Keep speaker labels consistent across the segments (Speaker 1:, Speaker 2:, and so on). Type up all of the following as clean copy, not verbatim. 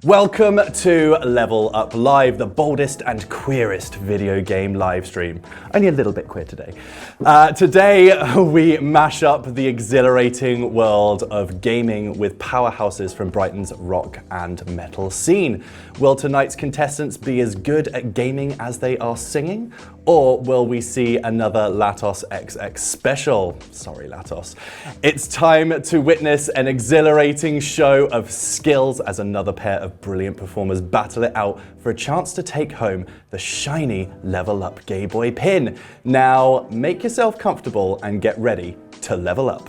Speaker 1: Welcome to Level Up Live, the boldest and queerest video game live stream. Only a little bit queer today. Today we mash up the exhilarating world of gaming with powerhouses from Brighton's rock and metal scene. Will tonight's contestants be as good at gaming as they are singing? Or will we see another Latos XX special? Sorry, Latos. It's time to witness an exhilarating show of skills as another pair of brilliant performers battle it out for a chance to take home the shiny Level Up Gay Boy pin. Now, make yourself comfortable and get ready to level up.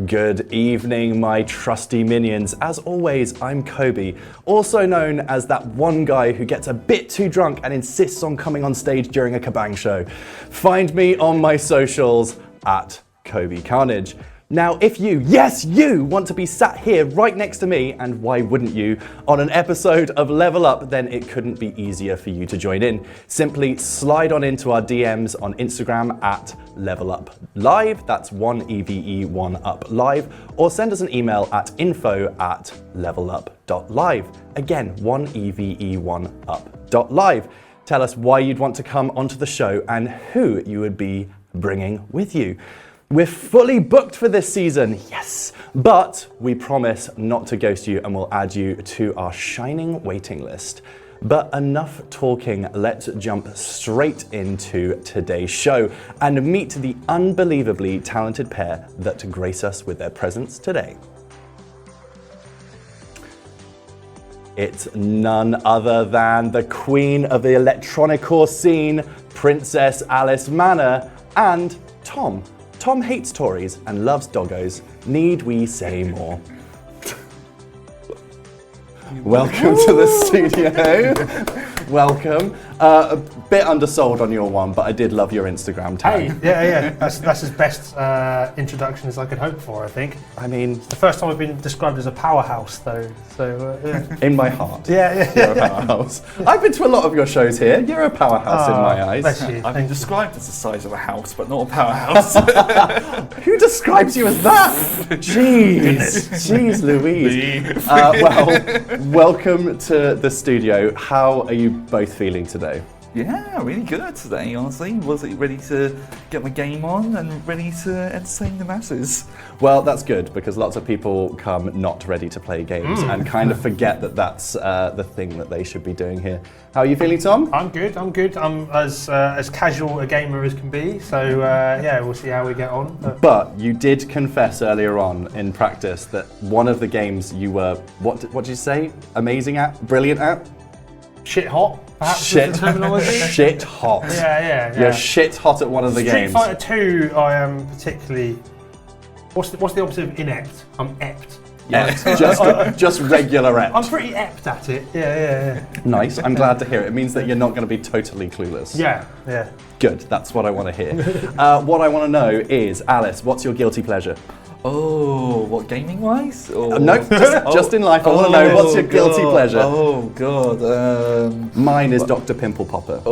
Speaker 1: Good evening, my trusty minions. As always, I'm Kobe, also known as that one guy who gets a bit too drunk and insists on coming on stage during a kabang show. Find me on my socials at Kobe Carnage. Now, if you, yes, you, want to be sat here right next to me, and why wouldn't you, on an episode of Level Up, then it couldn't be easier for you to join in. Simply slide on into our DMs on Instagram at Level Up Live, that's 1eve1up live, or send us an email at info@levelup.live. Again, 1eve1up.live. Tell us why you'd want to come onto the show and who you would be bringing with you. We're fully booked for this season, yes, but we promise not to ghost you and we'll add you to our shining waiting list. But enough talking, let's jump straight into today's show and meet the unbelievably talented pair that grace us with their presence today. It's none other than the queen of the electronicore scene, Princess Alice Manor, and Tom. Tom hates Tories and loves doggos. Need we say more? Welcome to the studio. Welcome. A bit undersold on your one, but I did love your Instagram tag.
Speaker 2: Hey, yeah. That's as best introduction as I could hope for, I think.
Speaker 1: I mean,
Speaker 2: it's the first time I've been described as a powerhouse, though. So yeah.
Speaker 1: In my heart.
Speaker 2: Yeah.
Speaker 1: You're a powerhouse. I've been to a lot of your shows here. You're a powerhouse in my eyes.
Speaker 2: Bless you.
Speaker 3: I've been described as the size of a house, but not a powerhouse.
Speaker 1: Who describes you as that? Jeez Louise. Well, welcome to the studio. How are you both feeling today?
Speaker 3: Yeah, really good today, honestly. Was ready to get my game on and ready to entertain the masses.
Speaker 1: Well, that's good because lots of people come not ready to play games and kind of forget that that's the thing that they should be doing here. How are you feeling, Tom?
Speaker 2: I'm good. I'm as casual a gamer as can be. So yeah, we'll see how we get on.
Speaker 1: But you did confess earlier on in practice that one of the games you were, what did you say? Amazing at? Brilliant at?
Speaker 2: Shit hot, perhaps.
Speaker 1: Shit.
Speaker 2: The terminology.
Speaker 1: Shit hot.
Speaker 2: Yeah.
Speaker 1: You're shit hot at one of the games.
Speaker 2: Street Fighter 2, I am particularly. What's the opposite of inept? I'm ept.
Speaker 1: Yeah, just regular ept.
Speaker 2: I'm pretty ept at it. Yeah.
Speaker 1: Nice. I'm glad to hear it. It means that you're not going to be totally clueless.
Speaker 2: Yeah.
Speaker 1: Good. That's what I want to hear. What I want to know is, Alice, what's your guilty pleasure?
Speaker 3: Oh, what, gaming-wise?
Speaker 1: No, just in life. I want to know, what's your guilty pleasure?
Speaker 3: Oh, God.
Speaker 1: Mine is Dr. Pimple Popper.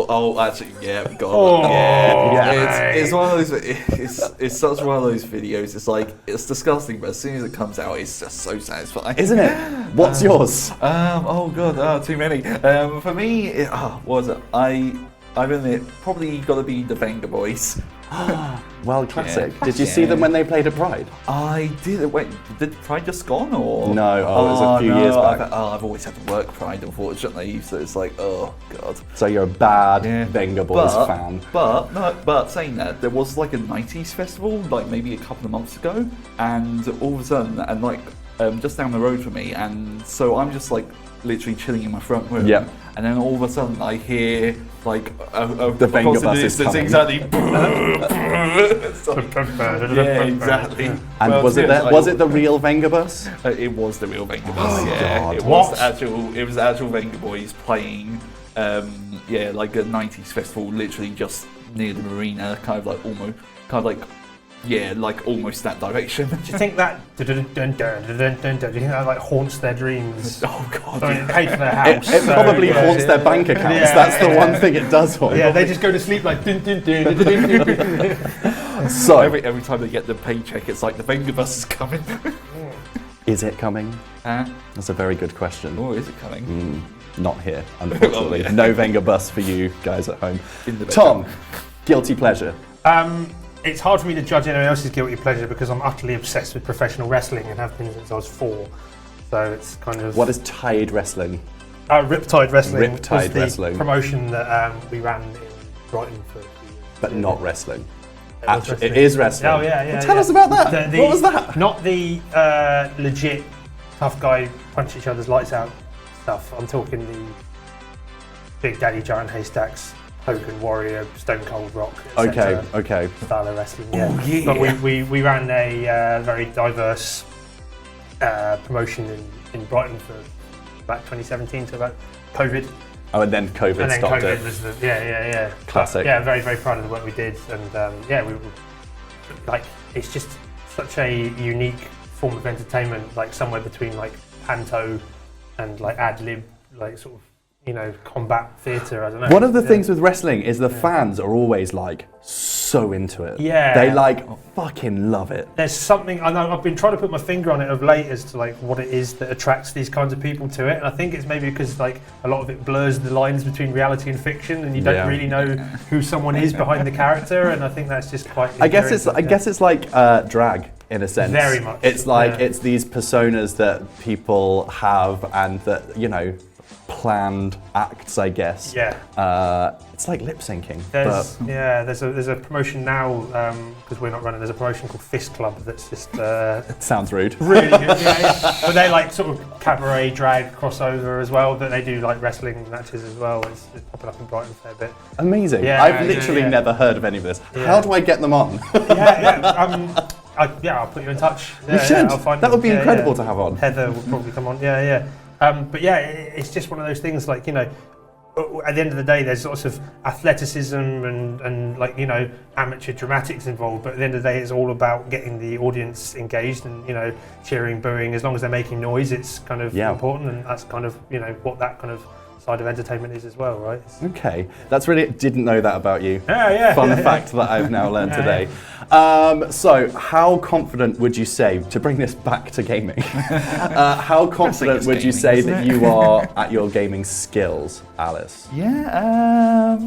Speaker 3: Actually, yeah, God.
Speaker 2: Oh,
Speaker 3: yeah. It's one of those, it's such one of those videos, it's like, it's disgusting, but as soon as it comes out, it's just so satisfying.
Speaker 1: Isn't it? What's yours?
Speaker 3: Oh, God, too many. For me, what was it? I've admit, probably got to be the Venga Boys.
Speaker 1: Well, classic. Yeah. Did you see them when they played at Pride?
Speaker 3: I did. Wait, did Pride just gone or?
Speaker 1: No, it was a few years back.
Speaker 3: I've always had to work Pride, unfortunately, so it's like, oh God.
Speaker 1: So you're a bad Venga Boys fan.
Speaker 3: But saying that, there was like a 90s festival, like maybe a couple of months ago, and all of a sudden, and like just down the road from me, and so I'm just like literally chilling in my front room.
Speaker 1: Yeah.
Speaker 3: And then all of a sudden I hear like
Speaker 1: the Venga bus is coming.
Speaker 3: Exactly. Yeah, exactly.
Speaker 1: And was it the real Venga bus?
Speaker 3: It was the real Venga bus.
Speaker 1: Oh,
Speaker 3: yeah,
Speaker 1: God.
Speaker 3: It was the actual Venga Boys playing. Like a 90s festival, literally just near the marina, kind of like Yeah, like almost that direction.
Speaker 2: Do you think that do you think that like haunts their dreams?
Speaker 3: Oh god.
Speaker 2: I mean, it paid for their house.
Speaker 1: It probably haunts their bank accounts.
Speaker 2: Yeah.
Speaker 1: That's the one thing it does haunt.
Speaker 2: Yeah, they just go to sleep like dun, dun, dun, dun, dun, dun, dun.
Speaker 1: So,
Speaker 3: Every time they get the paycheck, it's like the Venga bus is coming.
Speaker 1: is it coming?
Speaker 3: Huh?
Speaker 1: That's a very good question.
Speaker 3: Oh, is it coming?
Speaker 1: Not here, unfortunately.
Speaker 3: Oh, yeah.
Speaker 1: No Venga bus for you guys at home.
Speaker 3: In the
Speaker 1: Tom, guilty pleasure.
Speaker 2: It's hard for me to judge anyone else's guilty pleasure because I'm utterly obsessed with professional wrestling and have been since I was 4. So it's kind of...
Speaker 1: What is Tide Wrestling?
Speaker 2: Riptide Wrestling
Speaker 1: Riptide
Speaker 2: was the
Speaker 1: Wrestling.
Speaker 2: promotion that we ran in Brighton for a few years.
Speaker 1: But not wrestling.
Speaker 2: It was
Speaker 1: Actually,
Speaker 2: wrestling.
Speaker 1: it is wrestling.
Speaker 2: Oh, yeah.
Speaker 1: Well, tell us about that. What was that?
Speaker 2: Not the legit tough guy punch each other's lights out stuff. I'm talking the Big Daddy Giant Haystacks, Hogan Warrior, Stone Cold Rock, etc.
Speaker 1: Okay.
Speaker 2: Style of wrestling. Yeah.
Speaker 3: Oh, yeah.
Speaker 2: But we ran a very diverse promotion in Brighton for about 2017 to about COVID.
Speaker 1: Oh, and then COVID
Speaker 2: And then
Speaker 1: stopped
Speaker 2: COVID
Speaker 1: it.
Speaker 2: was the yeah.
Speaker 1: Classic.
Speaker 2: But, yeah, very very proud of the work we did, and we were like it's just such a unique form of entertainment, like somewhere between like panto and like ad lib, like sort of combat theatre. I don't know.
Speaker 1: One of the things with wrestling is the fans are always like so into it.
Speaker 2: Yeah.
Speaker 1: They like fucking love it.
Speaker 2: There's something I know. I've been trying to put my finger on it of late as to like what it is that attracts these kinds of people to it, and I think it's maybe because like a lot of it blurs the lines between reality and fiction, and you don't really know who someone is behind the character, and I think that's just quite.
Speaker 1: I guess it's like drag in a sense.
Speaker 2: Very much.
Speaker 1: It's like it's these personas that people have and that planned acts, I guess.
Speaker 2: Yeah.
Speaker 1: It's like lip syncing.
Speaker 2: There's a promotion now because we're not running. There's a promotion called Fist Club that's just
Speaker 1: Sounds rude.
Speaker 2: really good. Yeah. But they like sort of cabaret drag crossover as well. But they do like wrestling matches as well. It's popping up in Brighton a fair bit.
Speaker 1: Amazing.
Speaker 2: Yeah,
Speaker 1: I've literally never heard of any of this.
Speaker 2: Yeah.
Speaker 1: How do I get them on?
Speaker 2: I'll put you in touch.
Speaker 1: You should.
Speaker 2: I'll find
Speaker 1: That would be
Speaker 2: them.
Speaker 1: incredible to have on.
Speaker 2: Heather will probably come on. But it's just one of those things like, at the end of the day, there's lots of athleticism and like, amateur dramatics involved. But at the end of the day, it's all about getting the audience engaged and, cheering, booing. As long as they're making noise, it's kind of important. And that's kind of, what that kind of side of entertainment is as well, right?
Speaker 1: Okay, that's really, didn't know that about you.
Speaker 2: Yeah.
Speaker 1: Fun fact that I've now learned today. So how confident would you say, to bring this back to gaming, how confident would you say that you are at your gaming skills, Alice?
Speaker 3: I'd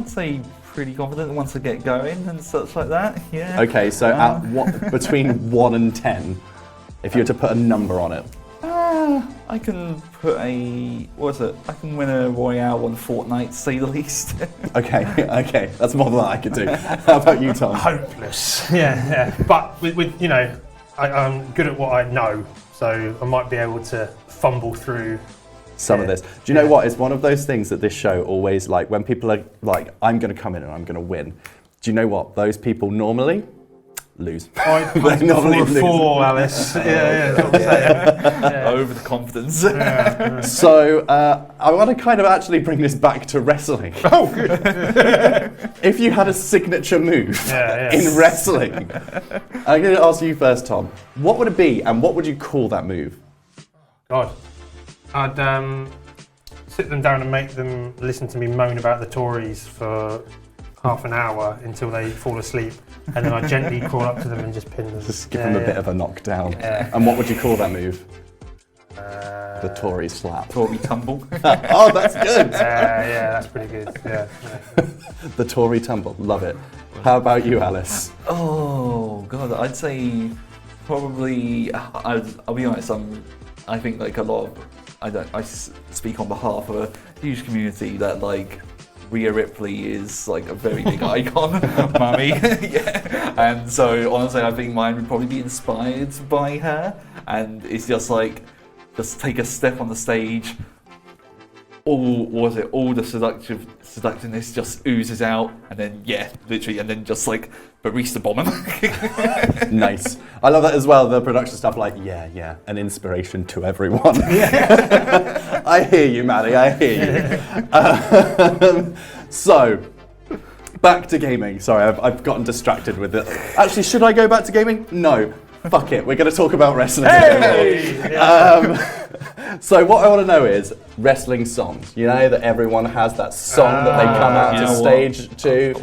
Speaker 3: say pretty confident once I get going and such like that. Yeah.
Speaker 1: Okay, so at what, between 1 and 10, if you were to put a number on it?
Speaker 3: I can put I can win a Royale on Fortnite, to say the least.
Speaker 1: Okay, that's more than I could do. How about you, Tom?
Speaker 2: Hopeless. Yeah. But with I'm good at what I know, so I might be able to fumble through
Speaker 1: some of this. Do you know what? It's one of those things that this show always, like, when people are like, I'm going to come in and I'm going to win. Do you know what? Those people normally lose.
Speaker 2: They normally lose. Alice.
Speaker 3: Overconfidence.
Speaker 1: So I want to kind of actually bring this back to wrestling.
Speaker 2: Oh, good.
Speaker 1: If you had a signature move in wrestling, I'm going to ask you first, Tom. What would it be, and what would you call that move?
Speaker 2: God, I'd sit them down and make them listen to me moan about the Tories for half an hour until they fall asleep, and then I gently crawl up to them and just pin them.
Speaker 1: Just give them a bit of a knockdown. And what would you call that move? The Tory slap.
Speaker 3: Tory tumble.
Speaker 1: Oh, that's good.
Speaker 2: That's pretty good. Yeah.
Speaker 1: The Tory tumble. Love it. How about you, Alice?
Speaker 3: Oh God, I'd say probably. I'll be honest. I think like a lot of. I speak on behalf of a huge community that like. Rhea Ripley is like a very big icon, mummy. Yeah. And so honestly, I think mine would probably be inspired by her. And it's just like, just take a step on the stage. All the seductiveness just oozes out, and then literally, and then just like barista bomb him.
Speaker 1: Nice. I love that as well. The production stuff, like an inspiration to everyone. I hear you, Maddie. I hear you. So, Back to gaming. Sorry, I've gotten distracted with it. Actually, should I go back to gaming? No. Fuck it. We're going to talk about wrestling.
Speaker 2: Hey!
Speaker 1: So what I want to know is wrestling songs. You know that everyone has that song that they come out to stage to.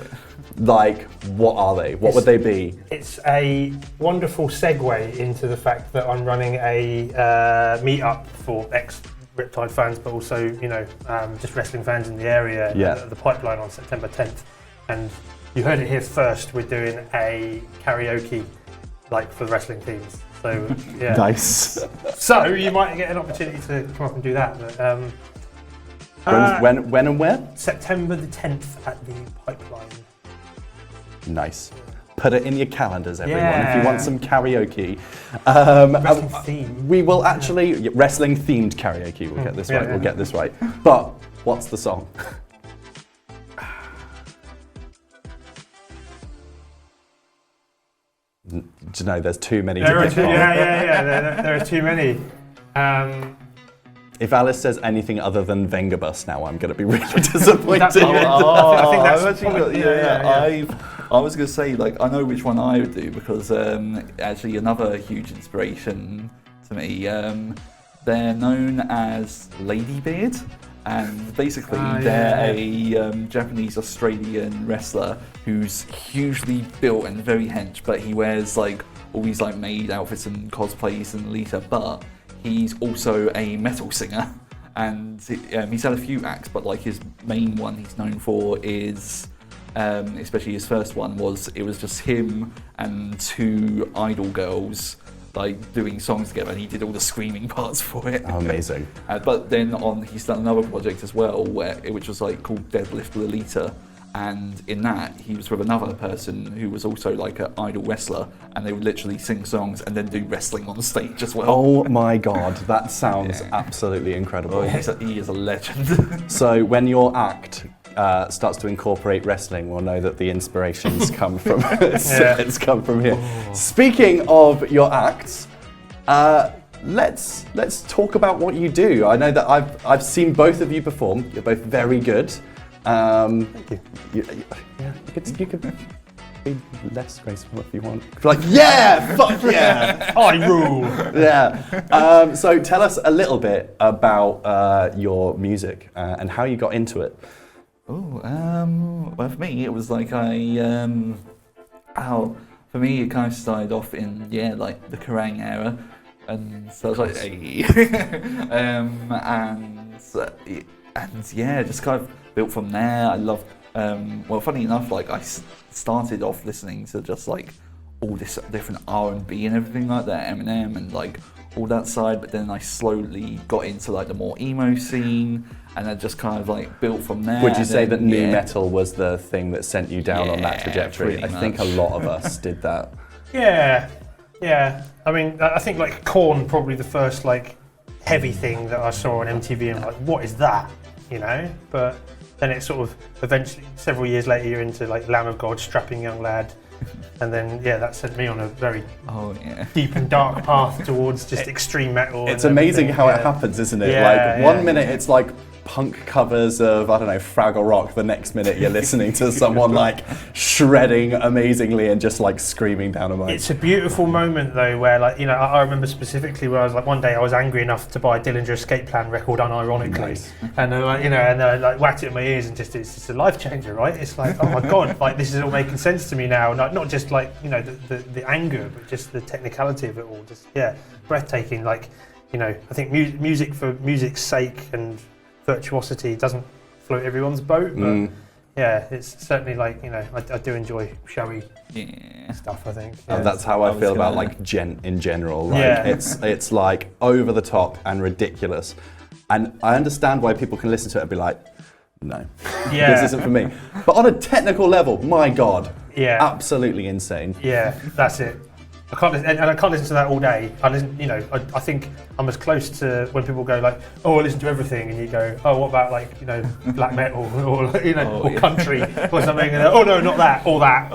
Speaker 1: Like, what are they? What would they be?
Speaker 2: It's a wonderful segue into the fact that I'm running a meetup for ex-Riptide fans, but also, just wrestling fans in the area. The Pipeline on September 10th. And you heard it here first. We're doing a karaoke, for the wrestling teams. So yeah.
Speaker 1: Nice.
Speaker 2: So you might get an opportunity to come up and do that. But,
Speaker 1: when and where?
Speaker 2: September the 10th at the Pipeline.
Speaker 1: Nice. Put it in your calendars, everyone, if you want some karaoke.
Speaker 2: Wrestling theme.
Speaker 1: We will actually wrestling themed karaoke. We'll get this right. We'll get this right. But what's the song? Do you know there's too many to pick from?
Speaker 2: There are too many.
Speaker 1: If Alice says anything other than Vengabus now, I'm going to be really disappointed.
Speaker 2: I think that's
Speaker 3: I was going to say, I know which one I would do because actually another huge inspiration to me. They're known as Ladybeard, and basically they're a Japanese-Australian wrestler who's hugely built and very hench, but he wears all these maid outfits and cosplays and Lita, but he's also a metal singer, and he's had a few acts, but his main one he's known for is, especially his first one was just him and two idol girls doing songs together, and he did all the screaming parts for it.
Speaker 1: Oh, amazing.
Speaker 3: But then he's done another project as well, which was called Deadlift Lolita, and in that he was with another person who was also an idol wrestler, and they would literally sing songs and then do wrestling on the stage as well.
Speaker 1: Oh my god, that sounds absolutely incredible.
Speaker 3: Oh, he is a legend.
Speaker 1: So when your act starts to incorporate wrestling, we'll know that the inspirations come from it's come from here. Speaking of your acts, let's talk about what you do. I know that I've seen both of you perform. You're both very good. Thank you. You could be less graceful if you want. Fuck yeah!
Speaker 2: I rule.
Speaker 1: Yeah. So tell us a little bit about your music and how you got into it.
Speaker 3: Well, for me, it was for me, it kind of started off in, the Kerrang era, and so I was hey. Just kind of built from there. I loved, funny enough, I started off listening to just all this different R&B and everything like that, Eminem and all that side, but then I slowly got into the more emo scene, and I just kind of built from there.
Speaker 1: Would you say that nu metal was the thing that sent you down on that trajectory? I think a lot of us did that.
Speaker 2: Yeah. I mean, I think Korn probably the first heavy thing that I saw on MTV, and what is that? But then it sort of eventually, several years later, you're into Lamb of God, Strapping Young Lad. And then, that sent me on a very deep and dark path towards just extreme metal.
Speaker 1: It's amazing how it happens, isn't it? One minute it's punk covers of, I don't know, Fraggle Rock. The next minute you're listening to someone shredding amazingly and just screaming down a mic.
Speaker 2: It's a beautiful moment though, where I remember specifically where I was one day I was angry enough to buy a Dillinger Escape Plan record unironically. Nice. And and whacked it in my ears, and it's just a life changer, right? It's oh my god, this is all making sense to me now. Not just the anger, but just the technicality of it all. Just breathtaking. I think music for music's sake and virtuosity doesn't float everyone's boat, but it's certainly I do enjoy showy stuff, I think.
Speaker 1: And that's how I feel about gent in general. It's over the top and ridiculous, and I understand why people can listen to it and be no, this isn't for me. But on a technical level, my god, absolutely insane.
Speaker 2: Yeah, that's it. I can't listen to that all day. I listen, I think I'm as close to when people go I listen to everything, and you go, oh, what about black metal or country or something? And oh no, not that, all that.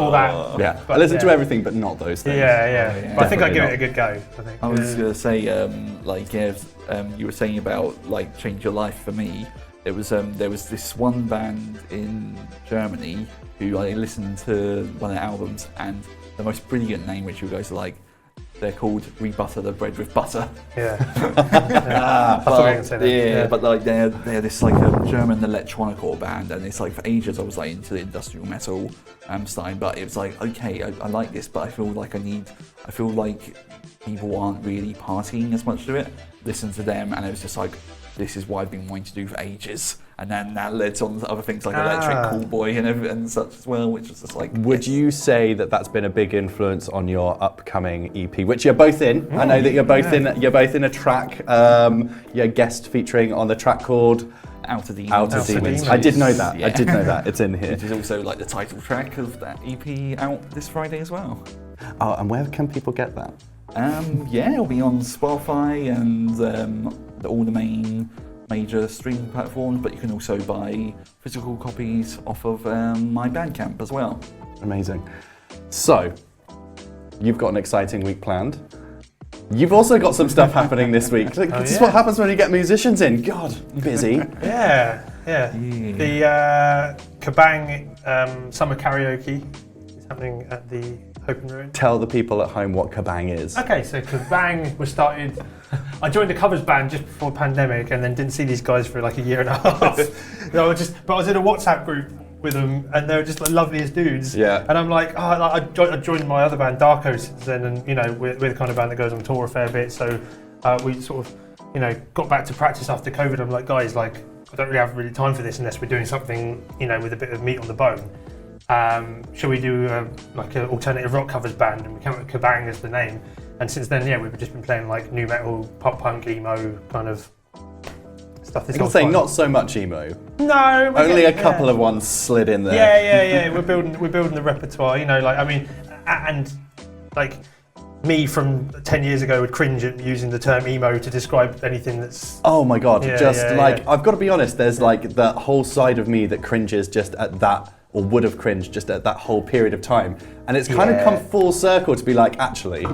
Speaker 1: Yeah, but I listen to everything, but not those things.
Speaker 2: Yeah. But I think I give it a good go.
Speaker 3: I was gonna say, you were saying about change your life for me. It was there was this one band in Germany who I listened to one of their albums, and the most brilliant name, which you guys are like, they're called Rebutter the Bread with Butter.
Speaker 2: Yeah. I thought you were gonna say that.
Speaker 3: Yeah, but like they're this like a German electronicore band, and it's like for ages I was like into the industrial metal style, but it was like, okay, I like this, but I feel like people aren't really partying as much to it. Listen to them, and it was just like, this is what I've been wanting to do for ages. And then that led on to other things like Electric Callboy and such as well, which was just like.
Speaker 1: Would you say that that's been a big influence on your upcoming EP, which you're both in? I know that you're both in a track. You're guest featuring on the track called
Speaker 3: Outer Demons.
Speaker 1: Outer Demons. I did know that.
Speaker 3: Yeah.
Speaker 1: I did know that. It's in here.
Speaker 3: Which is also like the title track of that EP out this Friday as well.
Speaker 1: Oh, and where can people get that?
Speaker 3: Yeah, it'll be on Spotify and all the main major streaming platforms, but you can also buy physical copies off of my Bandcamp as well.
Speaker 1: Amazing. So, you've got an exciting week planned. You've also got some stuff happening this week. This is what happens when you get musicians in. God, busy.
Speaker 2: Yeah. The Kabang Summer Karaoke is happening at the Hope and Ruin.
Speaker 1: Tell the people at home what Kabang is.
Speaker 2: Okay, so Kabang was started. I joined a covers band just before the pandemic, and then didn't see these guys for like a year and a half. But I was in a WhatsApp group with them, and they were just like loveliest dudes.
Speaker 1: Yeah.
Speaker 2: And I'm like, I joined my other band Darko since then, and you know we're the kind of band that goes on tour a fair bit. So we sort of got back to practice after COVID. I'm like, guys, like I don't really have time for this unless we're doing something with a bit of meat on the bone. Shall we do like an alternative rock covers band? And we came up with Kabang as the name. And since then, we've just been playing like new metal, pop punk, emo kind of stuff.
Speaker 1: I can say not so much emo.
Speaker 2: No,
Speaker 1: only a couple of ones slid in there.
Speaker 2: Yeah. We're building the repertoire. And like me from 10 years ago would cringe at using the term emo to describe anything that's.
Speaker 1: Oh my god! I've got to be honest. There's like that whole side of me that cringes just at that. Or would have cringed just at that whole period of time. And it's kind of come full circle to be like, actually,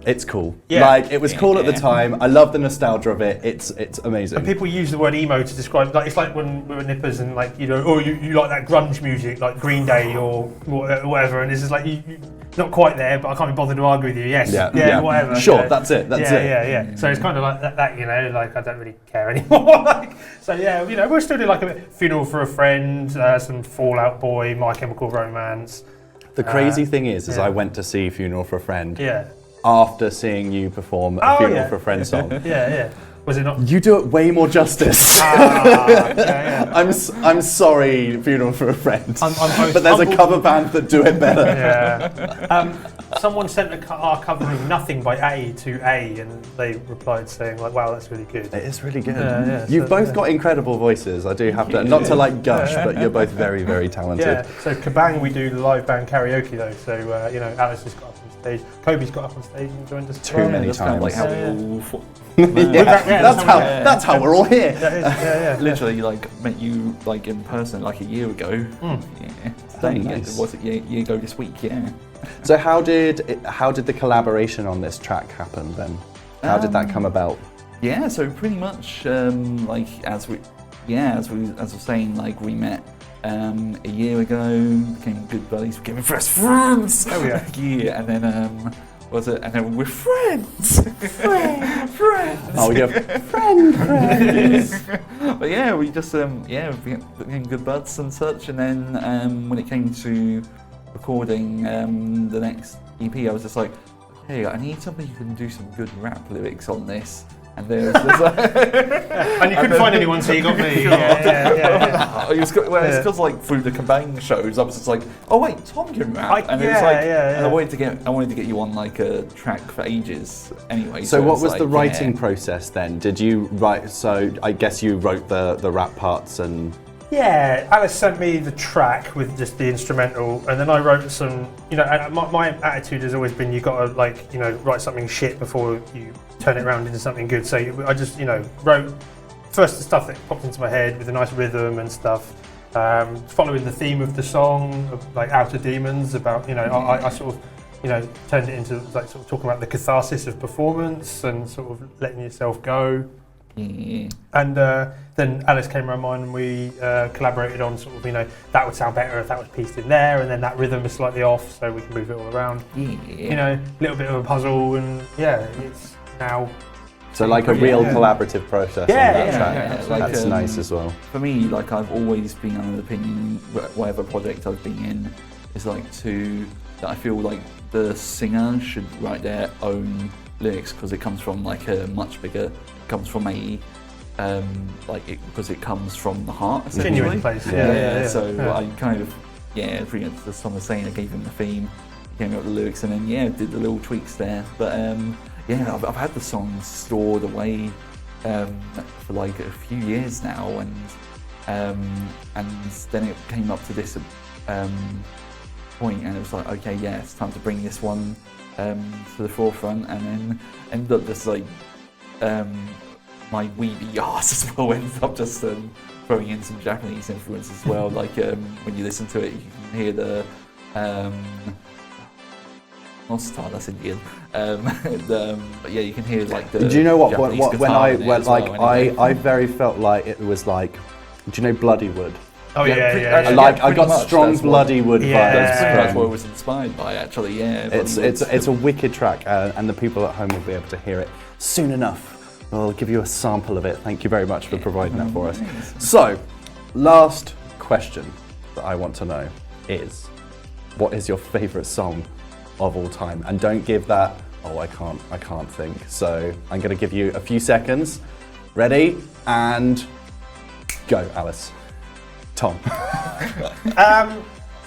Speaker 1: it's cool.
Speaker 2: Yeah.
Speaker 1: Like, it was cool at the time. I love the nostalgia of it. It's amazing.
Speaker 2: And people use the word emo to describe, like, it's like when we were nippers and like, you like that grunge music, like Green Day or whatever. And it's just like, you not quite there, but I can't be bothered to argue with you. Yes, whatever.
Speaker 1: Sure, that's it. That's it.
Speaker 2: Yeah. So it's kind of like that, like I don't really care anymore. We'll still do like a bit Funeral for a Friend, some Fall Out Boy, My Chemical Romance.
Speaker 1: The crazy thing is I went to see Funeral for a Friend.
Speaker 2: Yeah.
Speaker 1: After seeing you perform a Funeral for a Friend song.
Speaker 2: Yeah. Was it not?
Speaker 1: You do it way more justice. I'm sorry, Funeral for a Friend. But there's a cover band that do it better.
Speaker 2: Yeah. Someone sent our cover of Nothing by A to A, and they replied saying like, "Wow, that's really good."
Speaker 1: It is really good.
Speaker 2: Yeah,
Speaker 1: You've both got incredible voices. I do have to, not to like gush, but you're both very, very talented.
Speaker 2: Yeah. So Kabang, we do the live band karaoke though. So Alice has got up on stage. Kobe's got up on stage and joined us.
Speaker 1: Too many times.
Speaker 3: Like how we all
Speaker 1: that's how we're all here.
Speaker 2: Yeah.
Speaker 3: Literally, like met you like in person like a year ago.
Speaker 1: Nice.
Speaker 3: Was it a year ago this week? Yeah.
Speaker 1: So how did the collaboration on this track happen then? How did that come about?
Speaker 3: Yeah, so pretty much as I was saying, like we met a year ago, became good buddies, became best friends.
Speaker 2: Oh yeah.
Speaker 3: Yeah, and then and then we're friends. friends.
Speaker 1: Oh, we have friends.
Speaker 3: But yeah, we just became good buds and such. And then when it came to recording the next EP, I was just like, hey, I need somebody who can do some good rap lyrics on this. And there's
Speaker 2: and you couldn't find anyone, so you got me. Yeah.
Speaker 3: It's because like through the Kabang shows, I was just like, oh wait, Tom can rap, and I wanted to get you on like a track for ages anyway.
Speaker 1: So what was the writing process then? Did you write? So I guess you wrote the rap parts and.
Speaker 2: Yeah, Alice sent me the track with just the instrumental, and then I wrote some. And my attitude has always been you got to write something shit before you turn it around into something good. So I just wrote first the stuff that popped into my head with a nice rhythm and stuff, following the theme of the song, like Outer Demons. About I sort of turned it into like sort of talking about the catharsis of performance and sort of letting yourself go.
Speaker 3: Yeah.
Speaker 2: And then Alice came around mine and we collaborated on sort of, that would sound better if that was pieced in there, and then that rhythm is slightly off, so we can move it all around.
Speaker 3: Yeah.
Speaker 2: A little bit of a puzzle, and it's now.
Speaker 1: So like a real collaborative process on that track.
Speaker 3: Like,
Speaker 1: That's nice as well.
Speaker 3: For me, like I've always been under the opinion, whatever project I've been in, is like that I feel like the singer should write their own lyrics because it comes from like a much bigger, comes from a because it comes from the heart essentially.
Speaker 2: Genuine place.
Speaker 3: So I kind of pretty much the song was saying, I gave him the theme, he came up with the lyrics, and then did the little tweaks there. But I've had the songs stored away for like a few years now, and then it came up to this point, and it was like, okay, it's time to bring this one to the forefront, and then ended up just like my weeby arse as well ends up just throwing in some Japanese influence as well. Like when you listen to it, you can hear the not star, that's Indian. But you can hear like the.
Speaker 1: Do you know what?
Speaker 3: Japanese
Speaker 1: When
Speaker 3: I
Speaker 1: very felt like it was like, do you know Bloody Wood?
Speaker 2: Oh
Speaker 1: I got strong Bloody Wood vibes.
Speaker 3: That's what it was inspired by, actually. Yeah,
Speaker 1: it's a wicked track, and the people at home will be able to hear it soon enough. I'll give you a sample of it. Thank you very much for providing that for us. So, last question that I want to know is, what is your favourite song of all time? And don't give that, I can't think. So I'm going to give you a few seconds. Ready? And go, Alice. Tom.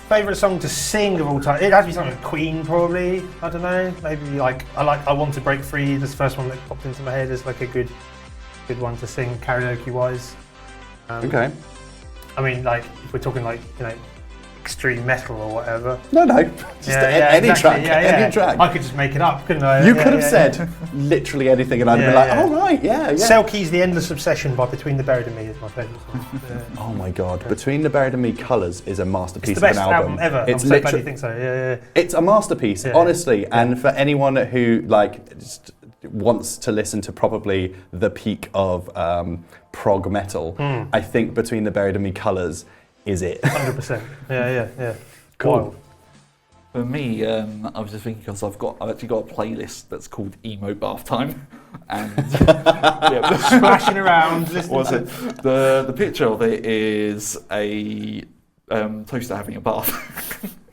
Speaker 2: Favourite song to sing of all time? It has to be something like Queen, probably. I don't know. Maybe like I Want to Break Free. That's the first one that popped into my head as like a good one to sing karaoke wise.
Speaker 1: Okay.
Speaker 2: I mean, like if we're talking like extreme metal or whatever.
Speaker 1: No, just any track. Any track.
Speaker 2: I could just make it up, couldn't I?
Speaker 1: You could have said literally anything, and I'd be like, "Oh right, yeah."
Speaker 2: Selkie's "The Endless Obsession" by Between the Buried and Me is my favourite song.
Speaker 1: Oh my god, Between the Buried and Me Colours is a masterpiece
Speaker 2: it's the best
Speaker 1: of an album.
Speaker 2: ever.
Speaker 1: It's
Speaker 2: I'm so glad you think so. Yeah.
Speaker 1: It's a masterpiece, honestly. And for anyone who just wants to listen to probably the peak of prog metal, I think Between the Buried and Me Colours is it.
Speaker 2: 100%. Yeah.
Speaker 1: Cool.
Speaker 2: Wild.
Speaker 3: For me, I was just thinking because I've actually got a playlist that's called Emo Bath Time, and
Speaker 2: splashing around.
Speaker 3: What's it? The picture of it is a toaster having a bath.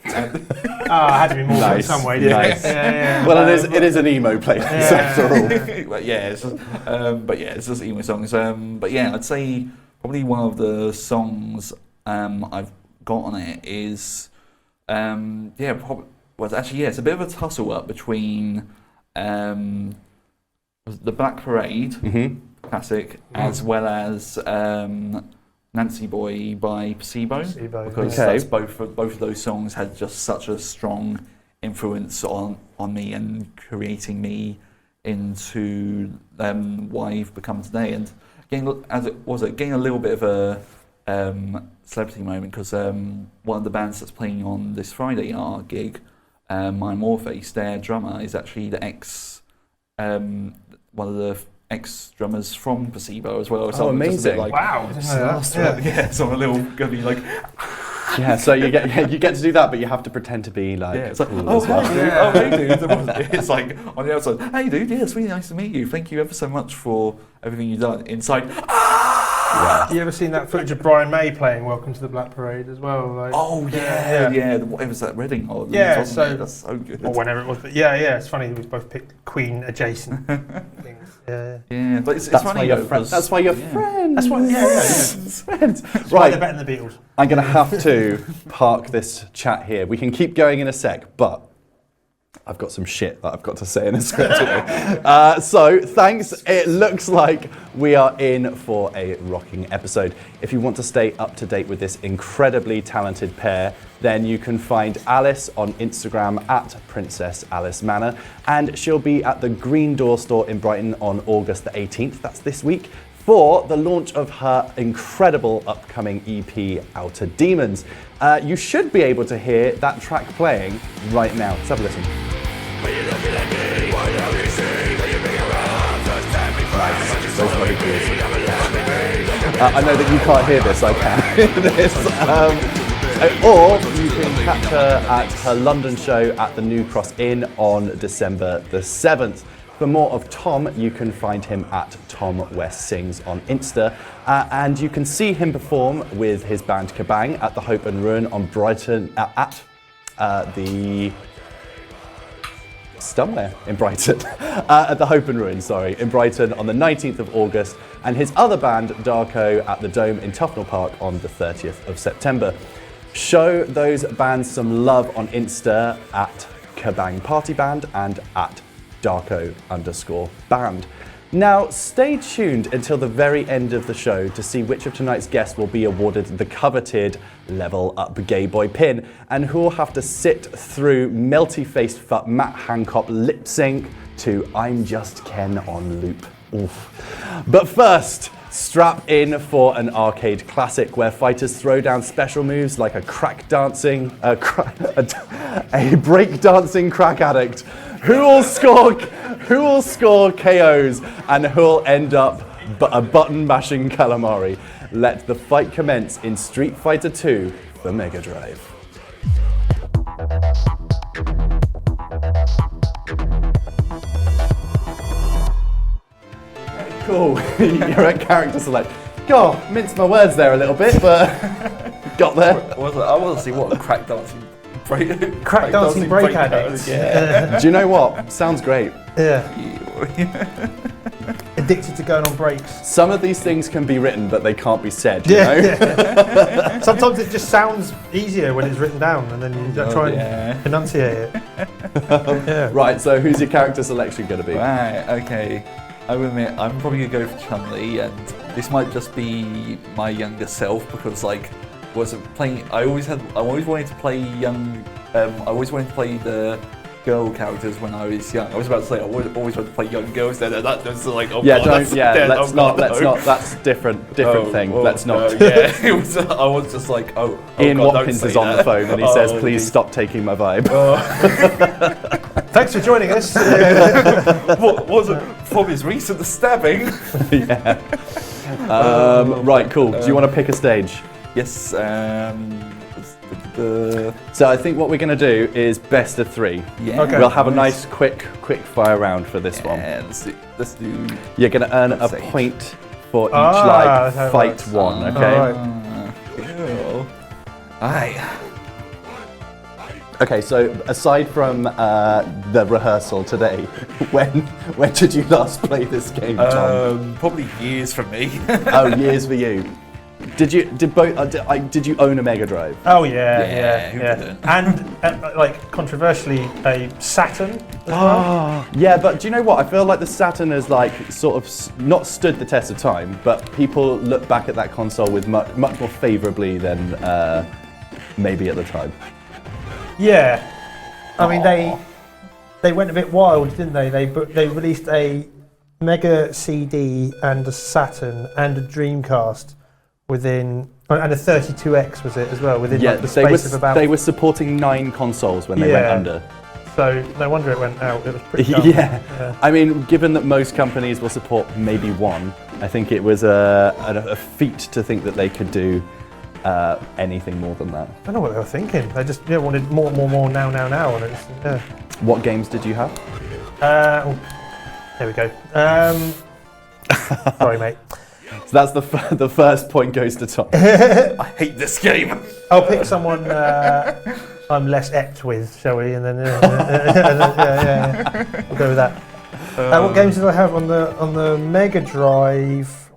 Speaker 2: It had to be more in some way.
Speaker 1: Nice.
Speaker 2: Yeah.
Speaker 1: Well, it is an emo playlist after all.
Speaker 3: But it's just emo songs. I'd say probably one of the songs I've got on it is it's a bit of a tussle up between the Black Parade classic as well as Nancy Boy by Placebo. Because that's both of those songs had just such a strong influence on me and creating me into what I've become today. And getting a little bit of a celebrity moment because one of the bands that's playing on this Friday at our gig, My Morpheus, their drummer is actually one of the ex-drummers from Placebo as well. So
Speaker 1: amazing!
Speaker 2: Wow!
Speaker 3: So I'm a little gonna be like.
Speaker 1: So you get to do that, but you have to pretend to be like.
Speaker 3: It's like,
Speaker 1: cool
Speaker 3: hey dude. It's like on the outside, hey dude, it's really nice to meet you. Thank you ever so much for everything you've done. Inside,
Speaker 2: You ever seen that footage of Brian May playing Welcome to the Black Parade as well? Like,
Speaker 3: What was that, Reading? That's so good.
Speaker 2: Or whenever it was. But it's funny we both picked Queen adjacent things.
Speaker 3: Yeah, but it's
Speaker 1: that's
Speaker 3: funny
Speaker 1: why you're friends. That's why you're friends.
Speaker 2: That's why,
Speaker 1: friends.
Speaker 2: Right, they're better than the Beatles.
Speaker 1: I'm going to have to park this chat here. We can keep going in a sec, but I've got some shit that I've got to say in a script today. So thanks. It looks like we are in for a rocking episode. If you want to stay up to date with this incredibly talented pair, then you can find Alice on Instagram at Princess Alice Manor, and she'll be at the Green Door store in Brighton on August the 18th. That's this week, for the launch of her incredible upcoming EP, Outer Demons. You should be able to hear that track playing right now. Let's have a listen. Nice. Those are really good. I know that you can't hear this, I can hear this. Or you can catch her at her London show at the New Cross Inn on December the 7th. For more of Tom, you can find him at Tom West Sings on Insta. And you can see him perform with his band Kabang at the Hope and Ruin on Brighton, somewhere in Brighton, at the Hope and Ruin, in Brighton on the 19th of August, and his other band, Darko, at the Dome in Tufnell Park on the 30th of September. Show those bands some love on Insta at Kabang Party Band and at Darko_band. Now, stay tuned until the very end of the show to see which of tonight's guests will be awarded the coveted Level Up Gay Boy pin and who will have to sit through melty-faced fuck Matt Hancock lip sync to I'm Just Ken on loop. Oof. But first, strap in for an arcade classic where fighters throw down special moves like a break-dancing crack addict who will score KOs and who will end up a button-mashing calamari. Let the fight commence in Street Fighter 2 for Mega Drive. Cool, you're at character select. God, minced my words there a little bit, but got there.
Speaker 3: I want to see what a crack dancing break
Speaker 2: addicts.
Speaker 3: Yeah.
Speaker 1: Do you know what? Sounds great.
Speaker 2: Yeah. Addicted to going on breaks.
Speaker 1: Some of these things can be written, but they can't be said, you know?
Speaker 2: Yeah. Sometimes it just sounds easier when it's written down, and then you try and enunciate it. Yeah.
Speaker 1: Right, so who's your character selection going to be?
Speaker 3: Right, okay. I will admit, I'm probably going to go for Chun-Li, and this might just be my younger self, because, like, I always wanted to play I always wanted to play the girl characters when I was young. I was about to say I always wanted to play young girls. Then that was like, let's not. That's different thing. Let's not.
Speaker 1: Yeah,
Speaker 3: I was just like,
Speaker 1: Ian Watkins is on the phone and he says, "Please stop taking my vibe."
Speaker 2: Thanks for joining us.
Speaker 3: What was it from his recent stabbing?
Speaker 1: Yeah. Right, cool. Do you want to pick a stage?
Speaker 3: Yes.
Speaker 1: So I think what we're going to do is best of 3.
Speaker 3: Yeah.
Speaker 2: Okay.
Speaker 1: We'll have a nice quick fire round for this one.
Speaker 3: Let's do.
Speaker 1: You're going to earn a point for each fight one. Okay.
Speaker 3: Cool. Aye.
Speaker 1: Okay, so aside from the rehearsal today, when did you last play this game, Tom?
Speaker 3: Probably years for me.
Speaker 1: Oh, years for you. Did you own a Mega Drive?
Speaker 2: Oh yeah.
Speaker 3: Who didn't?
Speaker 2: And like controversially, a Saturn as well.
Speaker 1: Yeah, but do you know what? I feel like the Saturn has like sort of not stood the test of time, but people look back at that console with much more favourably than maybe at the time.
Speaker 2: Yeah, I mean they went a bit wild, didn't they? They released a Mega CD and a Saturn and a Dreamcast within, and a 32X was it as well, within like the space of about.
Speaker 1: They were supporting 9 consoles when they went under.
Speaker 2: So no wonder it went out. It was pretty dumb.
Speaker 1: Yeah. I mean, given that most companies will support maybe 1, I think it was a feat to think that they could do anything more than that.
Speaker 2: I don't know what they were thinking. They just wanted more now, and it's
Speaker 1: What games did you have?
Speaker 2: There we go. Sorry, mate.
Speaker 1: So that's the first point goes to Tom.
Speaker 3: I hate this game.
Speaker 2: I'll pick someone I'm less apt with, shall we? And then we'll go with that. What games did I have on the Mega Drive?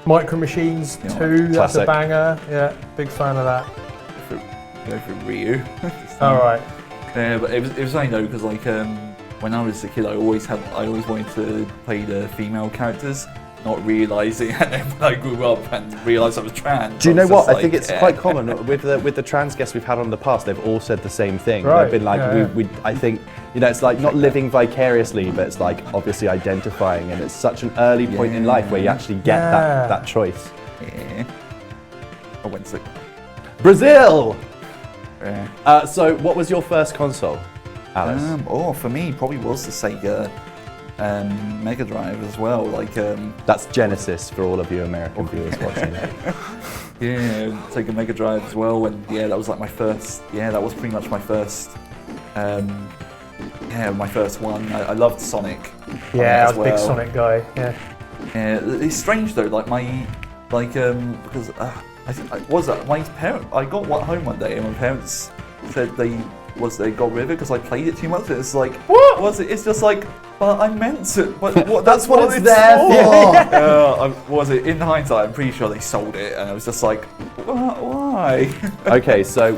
Speaker 2: Micro Machines 2, that's a banger. Yeah, big fan of that.
Speaker 3: Go for Ryu.
Speaker 2: All right.
Speaker 3: But it was only though because like when I was a kid, I always wanted to play the female characters, not realising, and then when I grew up and realised I was trans.
Speaker 1: Do you know what? I think it's quite common with the trans guests we've had on the past. They've all said the same thing.
Speaker 2: Right.
Speaker 1: They've been like, I think, it's like not living vicariously, but it's like obviously identifying, and it's such an early point in life where you actually get that choice.
Speaker 3: Yeah. I went to
Speaker 1: Brazil. So, what was your first console, Alice?
Speaker 3: For me, probably was the Sega Mega Drive as well. Like
Speaker 1: That's Genesis for all of you American viewers watching.
Speaker 3: yeah, Sega Mega Drive as well. And yeah, that was like my first. Yeah, that was pretty much my first. My first one. I loved Sonic.
Speaker 2: Yeah, I was
Speaker 3: as
Speaker 2: a big
Speaker 3: well.
Speaker 2: Sonic guy. Yeah.
Speaker 3: Yeah, it's strange though. Like because I got home one day and my parents said they got rid of it because I played it too much. It's like, what was it? It's just like, but I meant it. But what? That's what it's there for. Was it? In hindsight, I'm pretty sure they sold it, and I was just like, why?
Speaker 1: Okay, so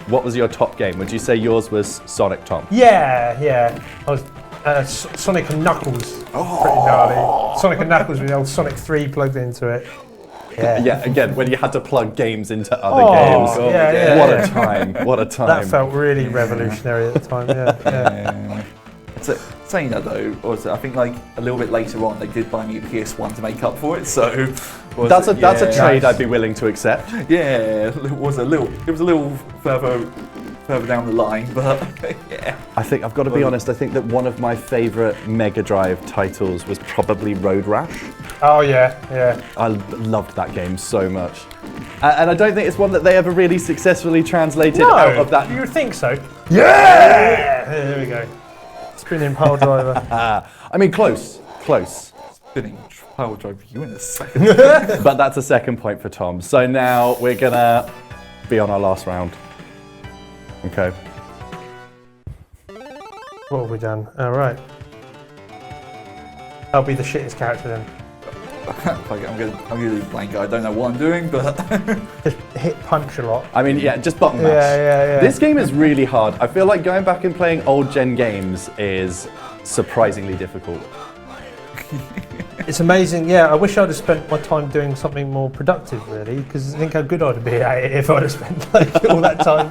Speaker 1: what was your top game? Would you say yours was Sonic, Tom?
Speaker 2: Yeah. I was Sonic and Knuckles. Pretty gnarly. Sonic and Knuckles with the old Sonic 3 plugged into it. Yeah.
Speaker 1: Yeah, again, when you had to plug games into other games.
Speaker 2: Yeah,
Speaker 1: What a time. What a time.
Speaker 2: That felt really revolutionary at the time, yeah.
Speaker 3: So, saying that though, also, I think like a little bit later on they did buy me a PS1 to make up for it. So
Speaker 1: that's a trade I'd be willing to accept.
Speaker 3: Yeah, it was a little further down the line, but yeah.
Speaker 1: I think I've got to be honest. I think that one of my favourite Mega Drive titles was probably Road Rash.
Speaker 2: Oh yeah.
Speaker 1: I loved that game so much, and I don't think it's one that they ever really successfully translated out of that.
Speaker 2: You would think so. Yeah. There we go. Spinning pile driver.
Speaker 1: I mean, close.
Speaker 3: Spinning pile drive you in a second.
Speaker 1: But that's a second point for Tom. So now we're gonna be on our last round. Okay.
Speaker 2: What have we done? All right. I'll be the shittest character then.
Speaker 3: I'm gonna do blank. I don't know what I'm doing, but
Speaker 2: Just hit punch a lot.
Speaker 1: I mean, yeah, just button mash.
Speaker 2: Yeah.
Speaker 1: This game is really hard. I feel like going back and playing old gen games is surprisingly difficult.
Speaker 2: It's amazing. Yeah, I wish I'd have spent my time doing something more productive, really, because I think how good I'd be at it if I'd have spent like all that time,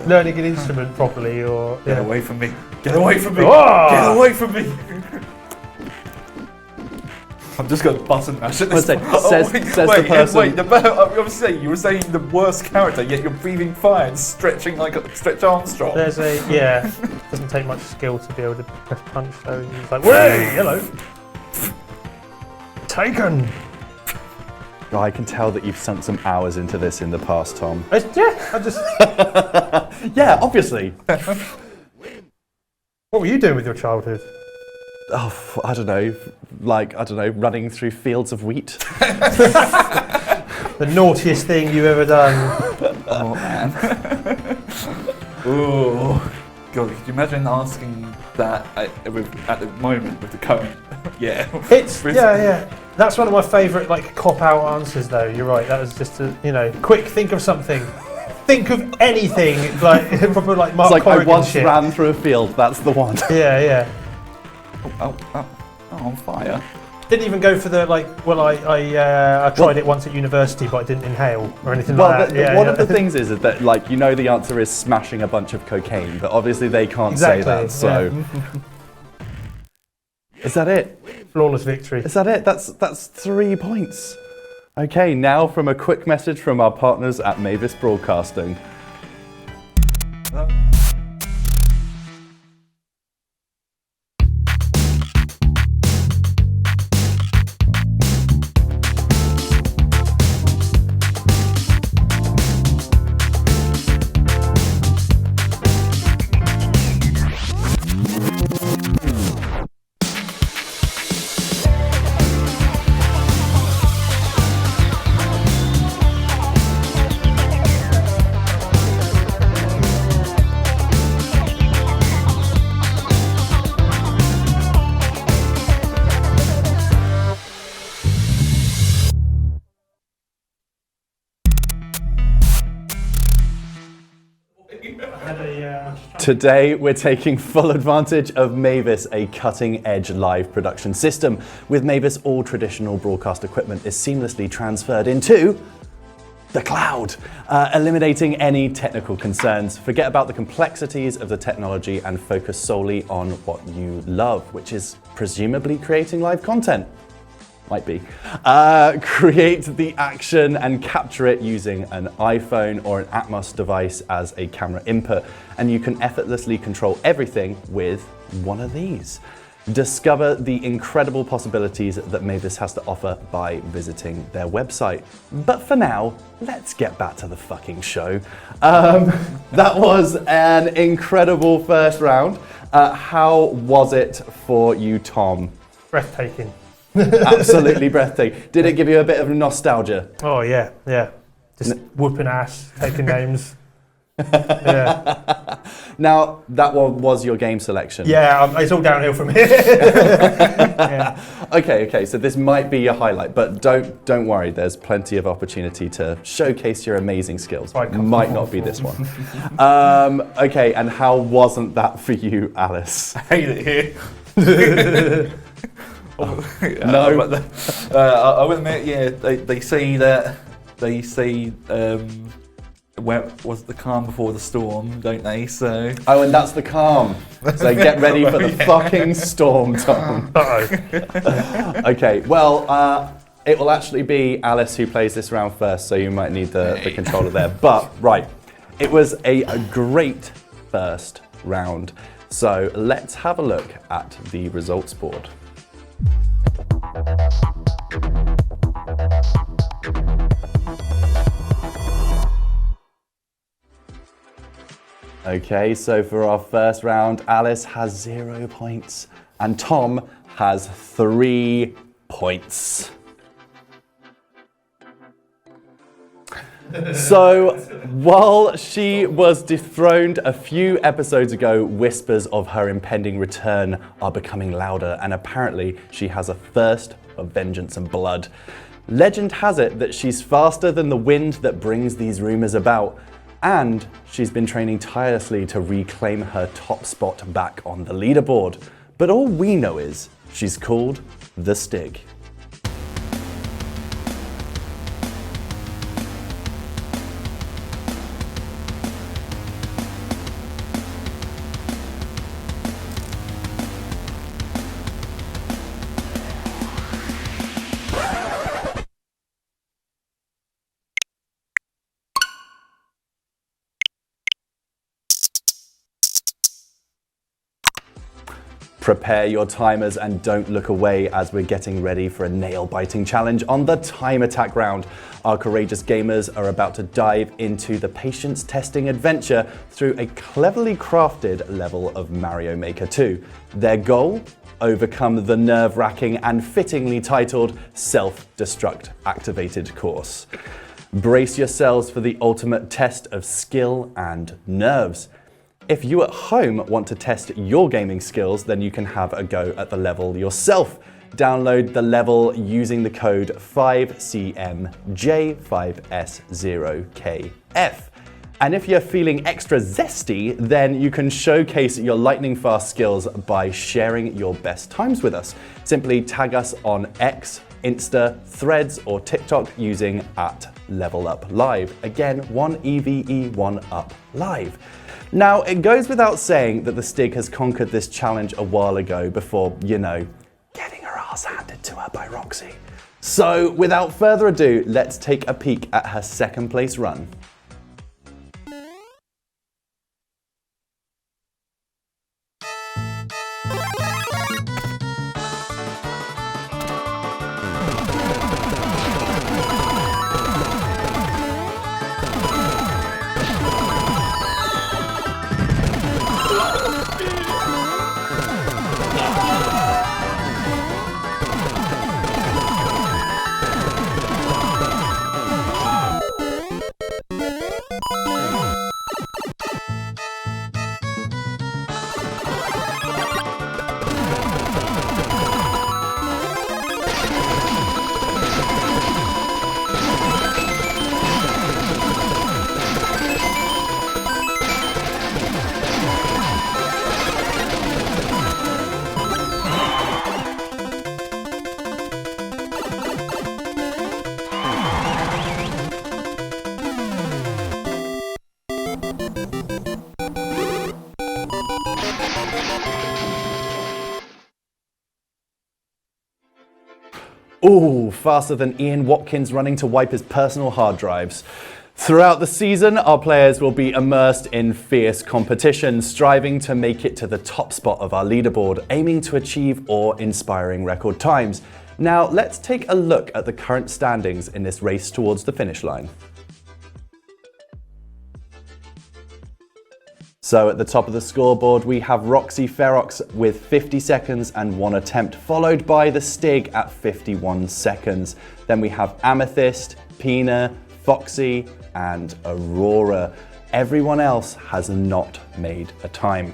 Speaker 2: learning an instrument properly or.
Speaker 3: get away from me! Get away from me!
Speaker 2: Oh!
Speaker 3: Get away from me! I'm just going to button mash it.
Speaker 1: Says the person.
Speaker 3: Wait, I was saying you were saying the worst character, yet you're breathing fire and stretching like a Stretch Armstrong.
Speaker 2: There's doesn't take much skill to be able to press punch though. He's like, "Way, hello." Taken.
Speaker 1: Oh, I can tell that you've sunk some hours into this in the past, Tom.
Speaker 2: I just.
Speaker 1: Yeah, obviously.
Speaker 2: What were you doing with your childhood?
Speaker 1: Oh, I don't know, running through fields of wheat.
Speaker 2: The naughtiest thing you've ever done.
Speaker 3: Oh man. Ooh. God, could you imagine asking that at the moment with the current? Yeah.
Speaker 2: Yeah. That's one of my favourite cop-out answers though. You're right. That was just quick. Think of something. Think of anything. Proper Mark
Speaker 1: It's like
Speaker 2: Corrigan
Speaker 1: I once
Speaker 2: shit.
Speaker 1: ran through a field. That's the one.
Speaker 2: Yeah.
Speaker 3: Oh, on fire.
Speaker 2: Didn't even go for the I tried it once at university, but I didn't inhale or anything like that.
Speaker 1: One of the things is that the answer is smashing a bunch of cocaine, but obviously they can't say that. So is that it?
Speaker 2: Flawless victory.
Speaker 1: Is that it? That's 3 points. Okay, now from a quick message from our partners at Mavis Broadcasting. Today, we're taking full advantage of Mavis, a cutting-edge live production system. With Mavis, all traditional broadcast equipment is seamlessly transferred into the cloud, eliminating any technical concerns. Forget about the complexities of the technology and focus solely on what you love, which is presumably creating live content. Might be. Create the action and capture it using an iPhone or an Atmos device as a camera input, and you can effortlessly control everything with one of these. Discover the incredible possibilities that Mavis has to offer by visiting their website. But for now, let's get back to the fucking show. That was an incredible first round. How was it for you, Tom?
Speaker 2: Breathtaking.
Speaker 1: Absolutely breathtaking. Did it give you a bit of nostalgia?
Speaker 2: Oh yeah. Just whooping ass, taking names. Yeah.
Speaker 1: Now, that one was your game selection.
Speaker 2: Yeah, it's all downhill from here. Yeah.
Speaker 1: Okay, so this might be your highlight, but don't worry, there's plenty of opportunity to showcase your amazing skills. Might not be this one. Okay, and how wasn't that for you, Alice?
Speaker 3: I hate it here.
Speaker 1: No.
Speaker 3: I would admit, yeah, they say where was the calm before the storm, don't they? So.
Speaker 1: Oh, and that's the calm. So get ready for the fucking storm, Tom.
Speaker 2: Uh-oh.
Speaker 1: Okay, well, it will actually be Alice who plays this round first, so you might need the controller there. But, right, it was a great first round. So let's have a look at the results board. Okay, so for our first round, Alice has 0 points and Tom has 3 points. So, while she was dethroned a few episodes ago, whispers of her impending return are becoming louder, and apparently she has a thirst for vengeance and blood. Legend has it that she's faster than the wind that brings these rumors about, and she's been training tirelessly to reclaim her top spot back on the leaderboard. But all we know is she's called the Stig. Prepare your timers and don't look away as we're getting ready for a nail-biting challenge on the time attack round. Our courageous gamers are about to dive into the patience testing adventure through a cleverly crafted level of Mario Maker 2. Their goal? Overcome the nerve-wracking and fittingly titled Self-Destruct Activated course. Brace yourselves for the ultimate test of skill and nerves. If you at home want to test your gaming skills, then you can have a go at the level yourself. Download the level using the code 5CMJ5S0KF. And if you're feeling extra zesty, then you can showcase your lightning fast skills by sharing your best times with us. Simply tag us on X, Insta, Threads, or TikTok using @LevelUpLive. Again, 1eve1up live. Now, it goes without saying that the Stig has conquered this challenge a while ago before, you know, getting her ass handed to her by Roxy. So, without further ado, let's take a peek at her second place run. Ooh, faster than Ian Watkins running to wipe his personal hard drives. Throughout the season, our players will be immersed in fierce competition, striving to make it to the top spot of our leaderboard, aiming to achieve awe-inspiring record times. Now, let's take a look at the current standings in this race towards the finish line. So at the top of the scoreboard, we have Roxy Ferox with 50 seconds and 1 attempt, followed by the Stig at 51 seconds. Then we have Amethyst, Pina, Foxy, and Aurora. Everyone else has not made a time.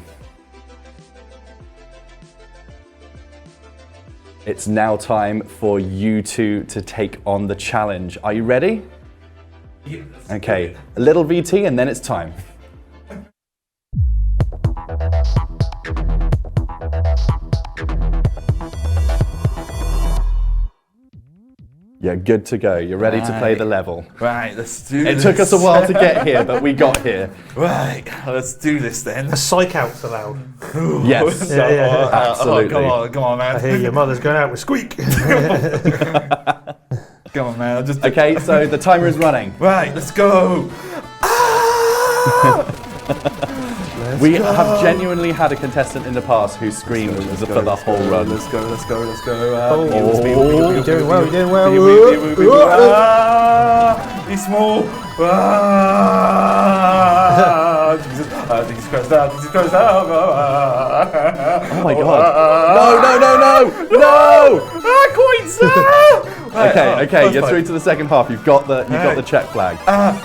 Speaker 1: It's now time for you two to take on the challenge. Are you ready?
Speaker 3: Yes.
Speaker 1: Okay, a little VT and then it's time. You're good to go. You're ready to play the level.
Speaker 3: Right, let's do this.
Speaker 1: It took us a while to get here, but we got here.
Speaker 3: Right, let's do this then.
Speaker 2: A psych out's allowed.
Speaker 1: Yes,
Speaker 2: Yeah.
Speaker 1: absolutely.
Speaker 3: Come on, man.
Speaker 2: I hear your mother's going out with squeak.
Speaker 3: Come on, man.
Speaker 1: Okay, so the timer is running.
Speaker 3: Right, let's go.
Speaker 1: We have genuinely had a contestant in the past who screamed for the whole run.
Speaker 3: Let's go.
Speaker 2: You're doing well, you're doing well.
Speaker 3: He's small. Jesus Christ, Jesus Christ.
Speaker 1: Oh my god. No!
Speaker 3: Coins!
Speaker 1: Okay, you're through to the second half. You've got the check flag.
Speaker 2: Aren't you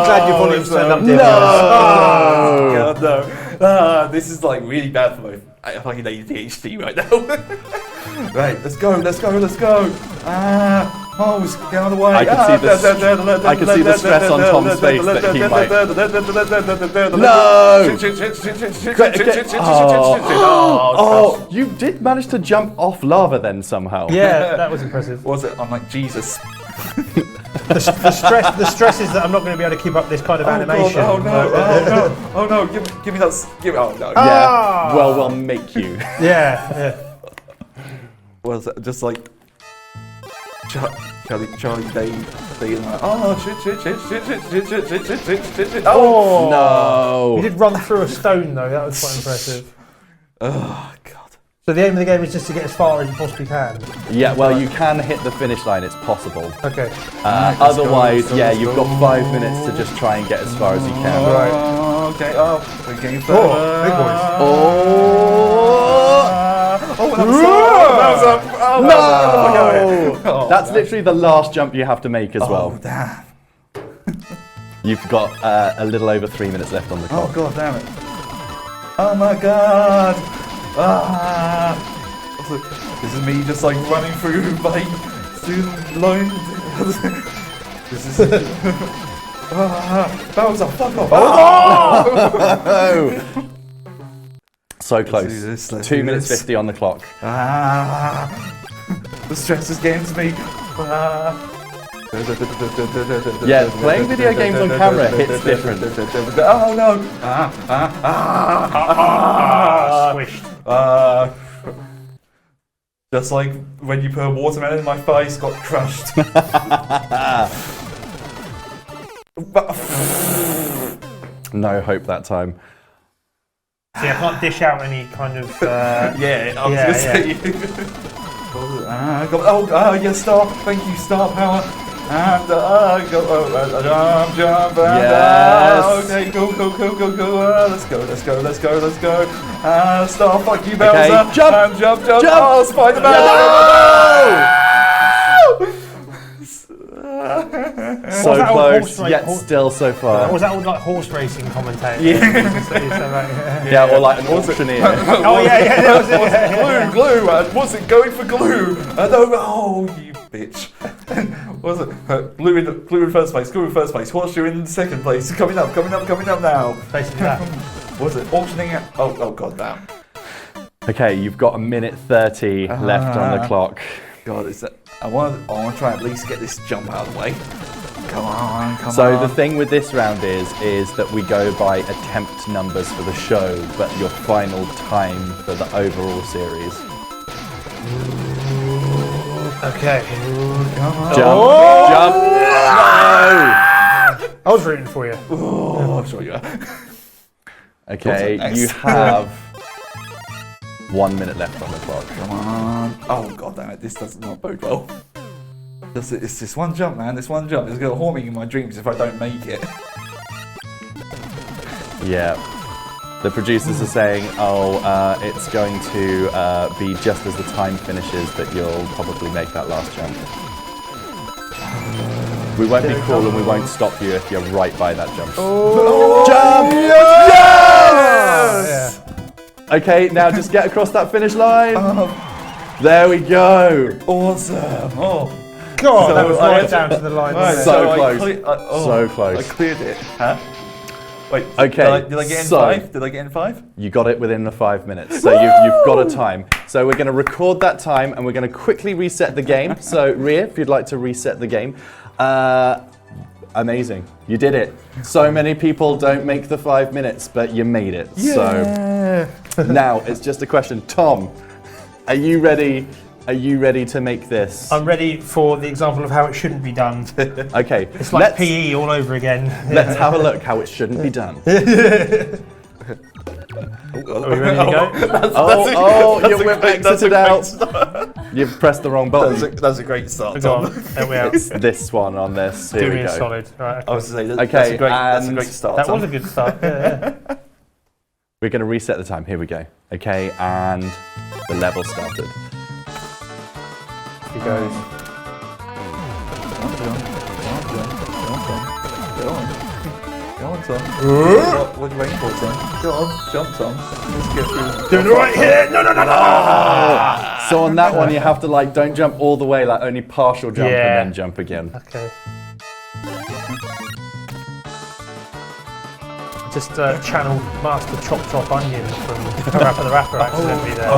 Speaker 2: glad your volume's turned up, dear?
Speaker 3: God, no. This is like really bad for my fucking ADHD right now. Right, let's go. Moles, get out of the way.
Speaker 1: I can see the stress on Tom's face that he might. No! Oh, you did manage to jump off lava then somehow.
Speaker 2: Yeah, that was impressive.
Speaker 3: Was it? I'm like Jesus.
Speaker 2: The stress is that I'm not going to be able to keep up this kind of animation.
Speaker 3: Oh no! Give me that. Oh no!
Speaker 1: Yeah. Well, we'll make you.
Speaker 2: Yeah.
Speaker 3: Was it just like Charlie, Dave, like, oh shit.
Speaker 1: Oh no!
Speaker 2: You did run through a stone though. That was quite impressive.
Speaker 3: Oh god.
Speaker 2: So the aim of the game is just to get as far as you possibly can.
Speaker 1: Yeah, well, you can hit the finish line. It's possible.
Speaker 2: Okay.
Speaker 1: Otherwise, you've got 5 minutes to just try and get as far as you can.
Speaker 2: Right.
Speaker 3: Okay. Oh, we're getting further.
Speaker 2: Big boys.
Speaker 1: No! That's literally the last jump you have to make as well.
Speaker 3: Oh damn.
Speaker 1: You've got a little over 3 minutes left on the clock.
Speaker 3: Oh god damn it. Oh my god. This is me just like running through like student loan. This is Bowser, fuck off.
Speaker 1: Oh! So close.
Speaker 3: Let's do
Speaker 1: 2 minutes
Speaker 3: this.
Speaker 1: 50 on the clock.
Speaker 3: The stress is getting to me.
Speaker 1: Yeah, playing video games on camera hits different.
Speaker 3: Oh no!
Speaker 2: Squished.
Speaker 3: Just like when you put a watermelon in my face, got crushed.
Speaker 1: No hope that time.
Speaker 2: See, I can't dish out any kind of.
Speaker 3: Yeah, I was gonna say. Yes, star. Thank you, star power. And jump.
Speaker 1: Yes.
Speaker 3: Okay, go. Let's go. Star, fuck you, Bowser.
Speaker 1: Okay, jump.
Speaker 3: Jump. Oh, Spider-Man.
Speaker 1: So close, yet still so far.
Speaker 2: Was that all like horse racing commentator?
Speaker 1: Yeah, or like an auctioneer.
Speaker 2: Oh yeah, that was it.
Speaker 3: Glue. Wasn't going for glue. Oh, you bitch. Was it glue in first place? Horseshoe in second place. Coming up now.
Speaker 2: Basically that.
Speaker 3: Was it auctioning it? Oh god damn.
Speaker 1: Okay, you've got 1:30 left on the clock.
Speaker 3: God, is that? I want to try at least get this jump out of the way. Come on.
Speaker 1: So the thing with this round is that we go by attempt numbers for the show, but your final time for the overall series.
Speaker 2: Okay.
Speaker 1: Jump. Jump.
Speaker 2: I was rooting for you.
Speaker 3: Oh, I'm sure you are.
Speaker 1: Okay,
Speaker 3: Next.
Speaker 1: you have 1 minute left on the clock.
Speaker 3: Come on. Oh, god damn it. This does not bode well. It's this one jump, man. This one jump. It's going to haunt me in my dreams if I don't make it.
Speaker 1: Yeah. The producers are saying, it's going to be just as the time finishes that you'll probably make that last jump. We won't be cruel and we won't stop you if you're right by that jump.
Speaker 2: Oh.
Speaker 1: Jump!
Speaker 2: Yes!
Speaker 1: Yeah. Okay, now just get across that finish line. There we go.
Speaker 3: Awesome. Oh.
Speaker 2: God,
Speaker 3: So
Speaker 2: that was
Speaker 3: I
Speaker 2: right
Speaker 3: had
Speaker 2: down
Speaker 3: to-
Speaker 2: to the line.
Speaker 3: Right,
Speaker 2: wasn't it?
Speaker 1: So
Speaker 3: I
Speaker 1: close. So close.
Speaker 3: I cleared it. Huh? Wait.
Speaker 1: Okay,
Speaker 3: Did I get in
Speaker 1: so-
Speaker 3: 5? Did I get in 5?
Speaker 1: You got it within the 5 minutes, so you've got a time. So we're going to record that time and we're going to quickly reset the game. So Ria, if you'd like to reset the game. Amazing, you did it. So many people don't make the 5 minutes, but you made it. So now it's just a question. Tom, are you ready? Are you ready to make this?
Speaker 2: I'm ready for the example of how it shouldn't be done.
Speaker 1: Okay,
Speaker 2: It's like PE all over again.
Speaker 1: let's have a look how it shouldn't be done.
Speaker 2: Are we ready to go?
Speaker 1: You whip exited out. You've pressed the wrong button.
Speaker 3: That's a great start,
Speaker 2: Go on,
Speaker 3: Tom.
Speaker 2: help me out.
Speaker 1: This one on this. Here
Speaker 2: Do
Speaker 1: we
Speaker 2: me a
Speaker 1: go.
Speaker 2: solid. Right,
Speaker 3: I was to say, that's,
Speaker 1: Okay,
Speaker 3: that's a
Speaker 1: and
Speaker 3: great start,
Speaker 2: that
Speaker 3: Tom.
Speaker 2: was a good start. Yeah.
Speaker 1: We're going to reset the time. Here we go. Okay, and the level started.
Speaker 2: He goes.
Speaker 3: Go on, Tom. What are you waiting for, Tom? Go on, jump, Tom. Let's get through.
Speaker 2: Doing it right here. No.
Speaker 1: So on that one, you have to don't jump all the way, only partial jump
Speaker 2: Yeah.
Speaker 1: and then jump again.
Speaker 2: Okay. Just channeled Master Chop Onion from Parappa the Rapper accidentally there.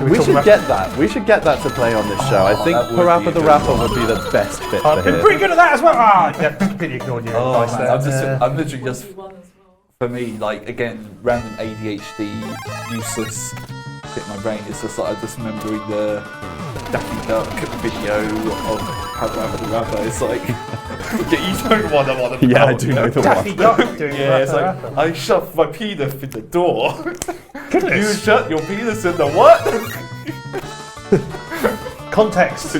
Speaker 1: We should get that. We should get that to play on this show. I think
Speaker 3: that would be
Speaker 1: Parappa
Speaker 3: a
Speaker 1: the
Speaker 3: good
Speaker 1: Rapper
Speaker 3: one.
Speaker 1: would be the best fit for
Speaker 2: I've been
Speaker 1: here.
Speaker 2: pretty good at that as well. Yeah, completely ignored your
Speaker 3: Oh,
Speaker 2: advice
Speaker 3: man,
Speaker 2: there.
Speaker 3: I'm literally just, for me, again, random ADHD, useless bit in my brain. It's just I just remembering the Daffy Duck video of Parappa the Rapper. It's like, you don't want to
Speaker 1: Yeah, I do know the
Speaker 2: Daffy
Speaker 1: one.
Speaker 2: Duck doing
Speaker 3: Yeah, it's
Speaker 2: Parappa
Speaker 3: like,
Speaker 2: the Rapper.
Speaker 3: I shoved my penis in the door. You
Speaker 2: Goodness.
Speaker 3: shut your penis in the what?
Speaker 2: Context.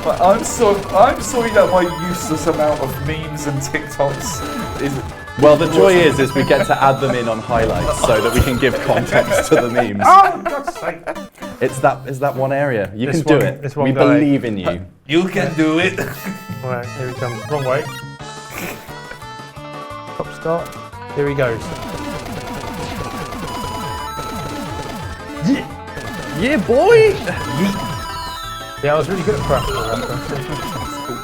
Speaker 3: But I'm sorry that my useless amount of memes and TikToks is.
Speaker 1: Well, the joy is we get to add them in on highlights so that we can give context to the memes.
Speaker 2: Oh, God's sake.
Speaker 1: It's that one area. You
Speaker 2: This
Speaker 1: can do
Speaker 2: one-
Speaker 1: it.
Speaker 2: this one
Speaker 1: We
Speaker 2: guy.
Speaker 1: believe in you.
Speaker 3: You can do it.
Speaker 2: Right, here he comes. Wrong way. Top start. Here he goes.
Speaker 1: Yeah, boy!
Speaker 2: Yeah, I was really good at Parappa the Rapper.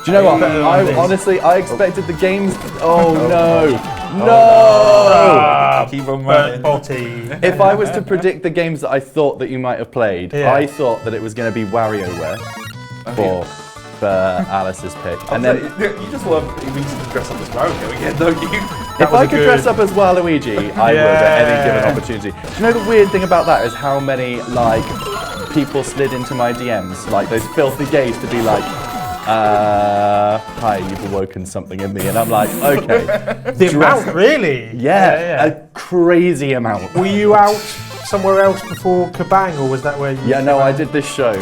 Speaker 1: Do you know what?
Speaker 2: Better than this.
Speaker 1: Honestly, I expected the games. Oh no! No!
Speaker 3: Keep on
Speaker 2: Burnt
Speaker 3: running.
Speaker 2: body.
Speaker 1: If I was to predict the games that I thought that you might have played,
Speaker 2: Yeah.
Speaker 1: I thought that it was going to be WarioWare for Alice's pick. And then
Speaker 3: you just want me to dress up as Mario again, don't you?
Speaker 1: if I could dress up as Waluigi, I would at any given opportunity. Do you know the weird thing about that is how many people slid into my DMs, those filthy gays, to be like, hi, you've awoken something in me, and I'm like, okay.
Speaker 2: The amount, really?
Speaker 1: Yeah, a crazy amount.
Speaker 2: Were you out somewhere else before Kabang, or was that where you?
Speaker 1: Yeah, no, I did this show,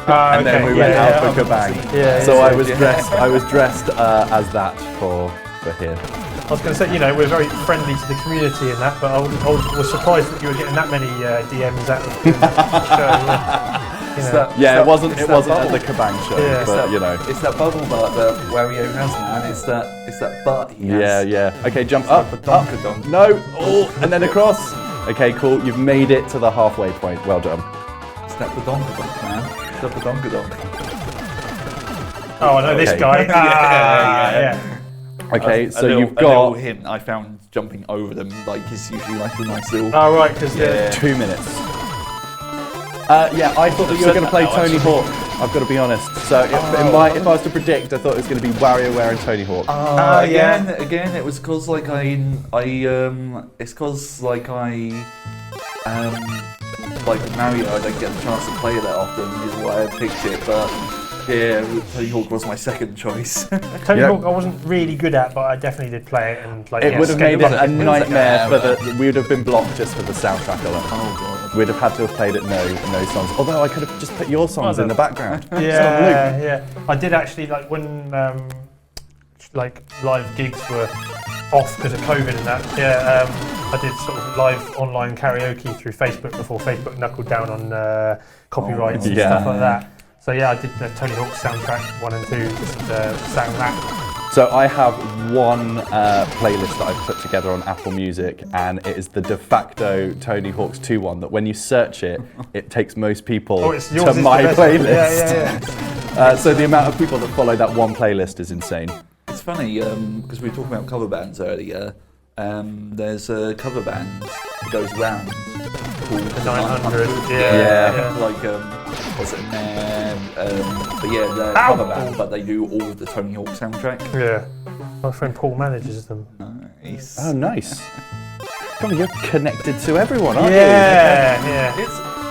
Speaker 1: and then we went out for Kabang.
Speaker 2: Yeah,
Speaker 1: So
Speaker 2: yeah,
Speaker 1: I was dressed. I was dressed as that for here.
Speaker 2: I was going to say, we're very friendly to the community in that, but I was surprised that you were getting that many DMs out of the show.
Speaker 1: Yeah, it wasn't at
Speaker 3: bubble.
Speaker 1: the Kabang show,
Speaker 2: Yeah.
Speaker 1: but
Speaker 3: It's that bubble butt that Wario has, man. It's that butt he has.
Speaker 1: Yeah. Okay, jump up.
Speaker 3: Badonkadonk.
Speaker 1: No. Oh, and then across. Okay, cool. You've made it to the halfway point. Well done.
Speaker 3: It's that badonkadonk, man. It's that badonkadonk.
Speaker 2: Oh, I know this
Speaker 1: Okay.
Speaker 2: guy.
Speaker 3: Yeah.
Speaker 1: Okay, so
Speaker 3: a little,
Speaker 1: you've
Speaker 3: a little
Speaker 1: got
Speaker 3: hint. I found jumping over them it's usually a nice little.
Speaker 2: Oh, right, because
Speaker 1: 2 minutes. Yeah, I thought that you were going to play Tony Hawk. I've got to be honest. So if I was to predict, I thought it was going to be WarioWare and Tony Hawk.
Speaker 3: Again, it was because like Mario, I don't get the chance to play that often, is why I picked it. But yeah, Tony Hawk was my second choice.
Speaker 2: Tony Hawk I wasn't really good at, but I definitely did play it. And like,
Speaker 1: It would have made it a nightmare
Speaker 3: like
Speaker 1: we would have been blocked just for the soundtrack alone.
Speaker 3: Oh god.
Speaker 1: We'd have had to have played it no songs. Although I could have just put your songs in the background.
Speaker 2: Yeah. I did actually, like, when like live gigs were off because of COVID and that. I did sort of live online karaoke through Facebook before Facebook knuckled down on copyrights and stuff like that. So yeah, I did the Tony Hawk soundtrack 1 and 2, just sang that.
Speaker 1: So I have one playlist that I've put together on Apple Music, and it is the de facto Tony Hawk's 2 one, that when you search it, it takes most people to my playlist. So the amount of people that follow that one playlist is insane.
Speaker 3: It's funny, because we were talking about cover bands earlier. There's a cover band that goes round called
Speaker 2: The 900.
Speaker 3: Like, what's it, but yeah, they're a cover band, but they do all of the Tony Hawk soundtrack.
Speaker 2: Yeah. My friend Paul manages them.
Speaker 3: Nice.
Speaker 1: Oh, nice. God, you're connected to everyone, aren't you?
Speaker 2: Yeah.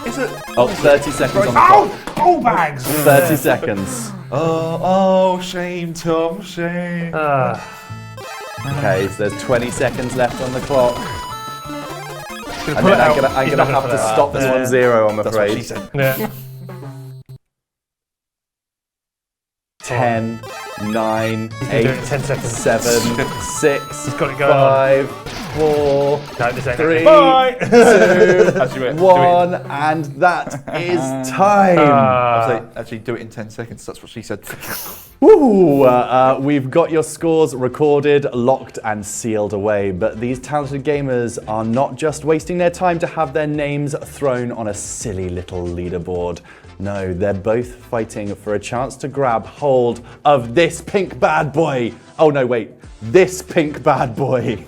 Speaker 3: Is it?
Speaker 1: 30 seconds on the clock.
Speaker 2: Oh, bags!
Speaker 1: 30 seconds.
Speaker 3: Oh, shame, Tom, shame.
Speaker 1: Okay, so there's 20 seconds left on the clock. And
Speaker 2: pull
Speaker 1: then
Speaker 2: it
Speaker 1: I'm
Speaker 2: out.
Speaker 1: gonna have to stop this 1-0, I'm
Speaker 3: That's what
Speaker 1: afraid.
Speaker 3: she said.
Speaker 2: Yeah.
Speaker 1: 10, 9,
Speaker 2: do
Speaker 1: 8,
Speaker 2: it in 10 seconds.
Speaker 1: 7, 6,
Speaker 2: He's got it going on.
Speaker 1: 5, 4,
Speaker 2: No, this ain't
Speaker 1: 3,
Speaker 2: Bye!
Speaker 1: 2,
Speaker 3: As you went,
Speaker 1: 1, and that is time.
Speaker 3: Actually, do it in 10 seconds. That's what she said.
Speaker 1: Woo! We've got your scores recorded, locked, and sealed away. But these talented gamers are not just wasting their time to have their names thrown on a silly little leaderboard. No, they're both fighting for a chance to grab hold of this pink bad boy. Oh no, wait, this pink bad boy.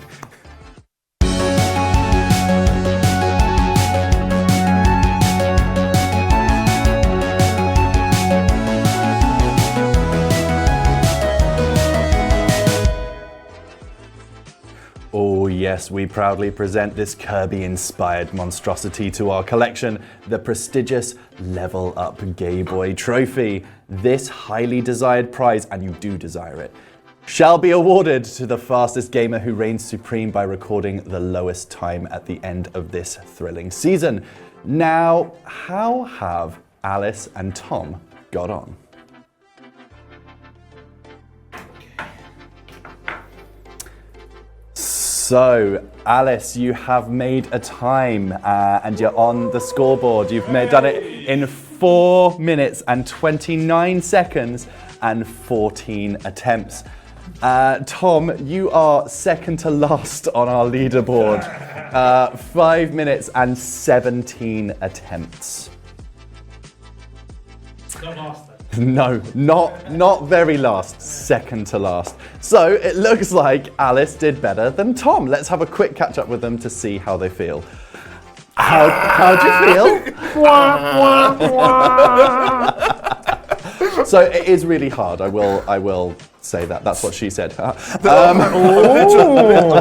Speaker 1: Oh yes, we proudly present this Kirby-inspired monstrosity to our collection, the prestigious Level Up Gay Boy Trophy. This highly desired prize, and you do desire it, shall be awarded to the fastest gamer who reigns supreme by recording the lowest time at the end of this thrilling season. Now, how have Alice and Tom got on? So, Alice, you have made a time and you're on the scoreboard. You've done it in 4 minutes and 29 seconds and 14 attempts. Tom, you are second to last on our leaderboard. 5 minutes and 17 attempts.
Speaker 2: Not last.
Speaker 1: No, not very last, second to last. So it looks like Alice did better than Tom. Let's have a quick catch up with them to see how they feel. How'd you feel? So it is really hard, I will say that. That's what she said.
Speaker 3: I'm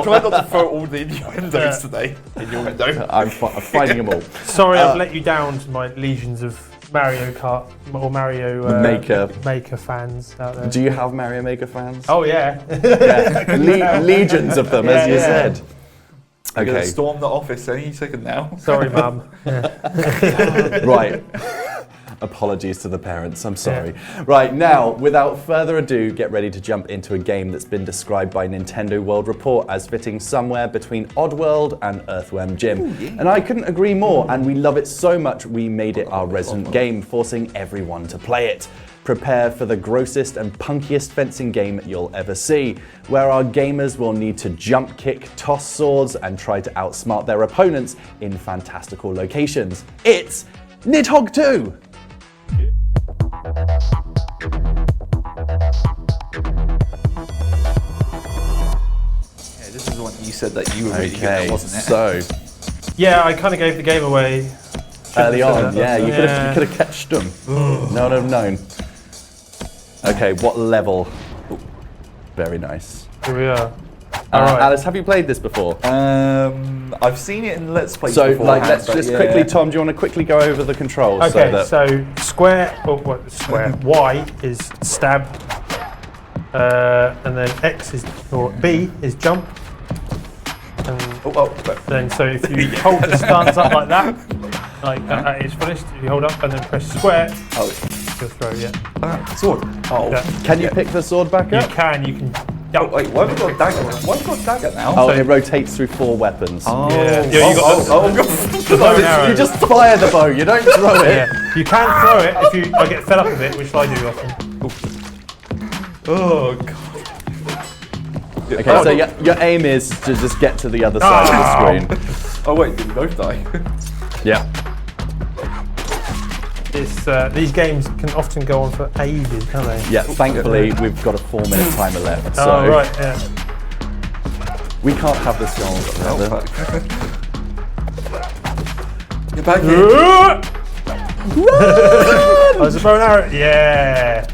Speaker 3: trying not to throw all the innuendos today. Innuendo.
Speaker 1: I'm finding them all.
Speaker 2: Sorry, I've let you down to my legions of Mario Kart or Mario Maker fans out there.
Speaker 1: Do you have Mario Maker fans?
Speaker 2: Oh yeah.
Speaker 1: Yeah. Legions of them, as you said.
Speaker 3: I'm going to storm the office any second now.
Speaker 2: Sorry, Mum.
Speaker 1: Right. Apologies to the parents, I'm sorry. Yeah. Right, now, without further ado, get ready to jump into a game that's been described by Nintendo World Report as fitting somewhere between Oddworld and Earthworm Jim. Ooh, yeah. And I couldn't agree more, and we love it so much we made it our resident game, forcing everyone to play it. Prepare for the grossest and punkiest fencing game you'll ever see, where our gamers will need to jump kick, toss swords, and try to outsmart their opponents in fantastical locations. It's Nidhogg 2!
Speaker 3: This is the one you said that you were really good at, wasn't it?
Speaker 1: So
Speaker 2: yeah, I kind of gave the game away
Speaker 1: early on. Yeah, you could have catched them. No one would have known. Okay, what level? Ooh, very nice.
Speaker 2: Here we are. Alright.
Speaker 1: Alice, have you played this before?
Speaker 3: I've seen it in Let's Play
Speaker 1: So,
Speaker 3: before.
Speaker 1: like, let's just quickly, Tom, do you want to quickly go over the controls?
Speaker 2: Okay, so square, square, Y is stab, and then X is, or B is jump. And then, so if you hold the stance up like that, like it's finished, if you hold up and then press square, you'll throw,
Speaker 3: Sword.
Speaker 1: Can you pick the sword back
Speaker 2: You
Speaker 1: up?
Speaker 2: can.
Speaker 3: Oh, wait, why have we got a dagger? Why have we got a dagger now?
Speaker 1: Oh, it rotates through 4 weapons.
Speaker 2: You got the bow and arrow.
Speaker 1: You just fire the bow, you don't throw it.
Speaker 2: Yeah, you can throw it if I get fed up with it, which I do often.
Speaker 3: Oh, God.
Speaker 1: Okay, so your aim is to just get to the other side of the screen.
Speaker 3: Oh, wait, did we both die?
Speaker 1: Yeah.
Speaker 2: These games can often go on for ages, can't they?
Speaker 1: Yeah, thankfully, we've got a 4-minute timer left, so
Speaker 2: Oh, right, yeah.
Speaker 1: we can't have this go on forever.
Speaker 3: Get back here.
Speaker 2: Oh, there's a bow and arrow. Yeah.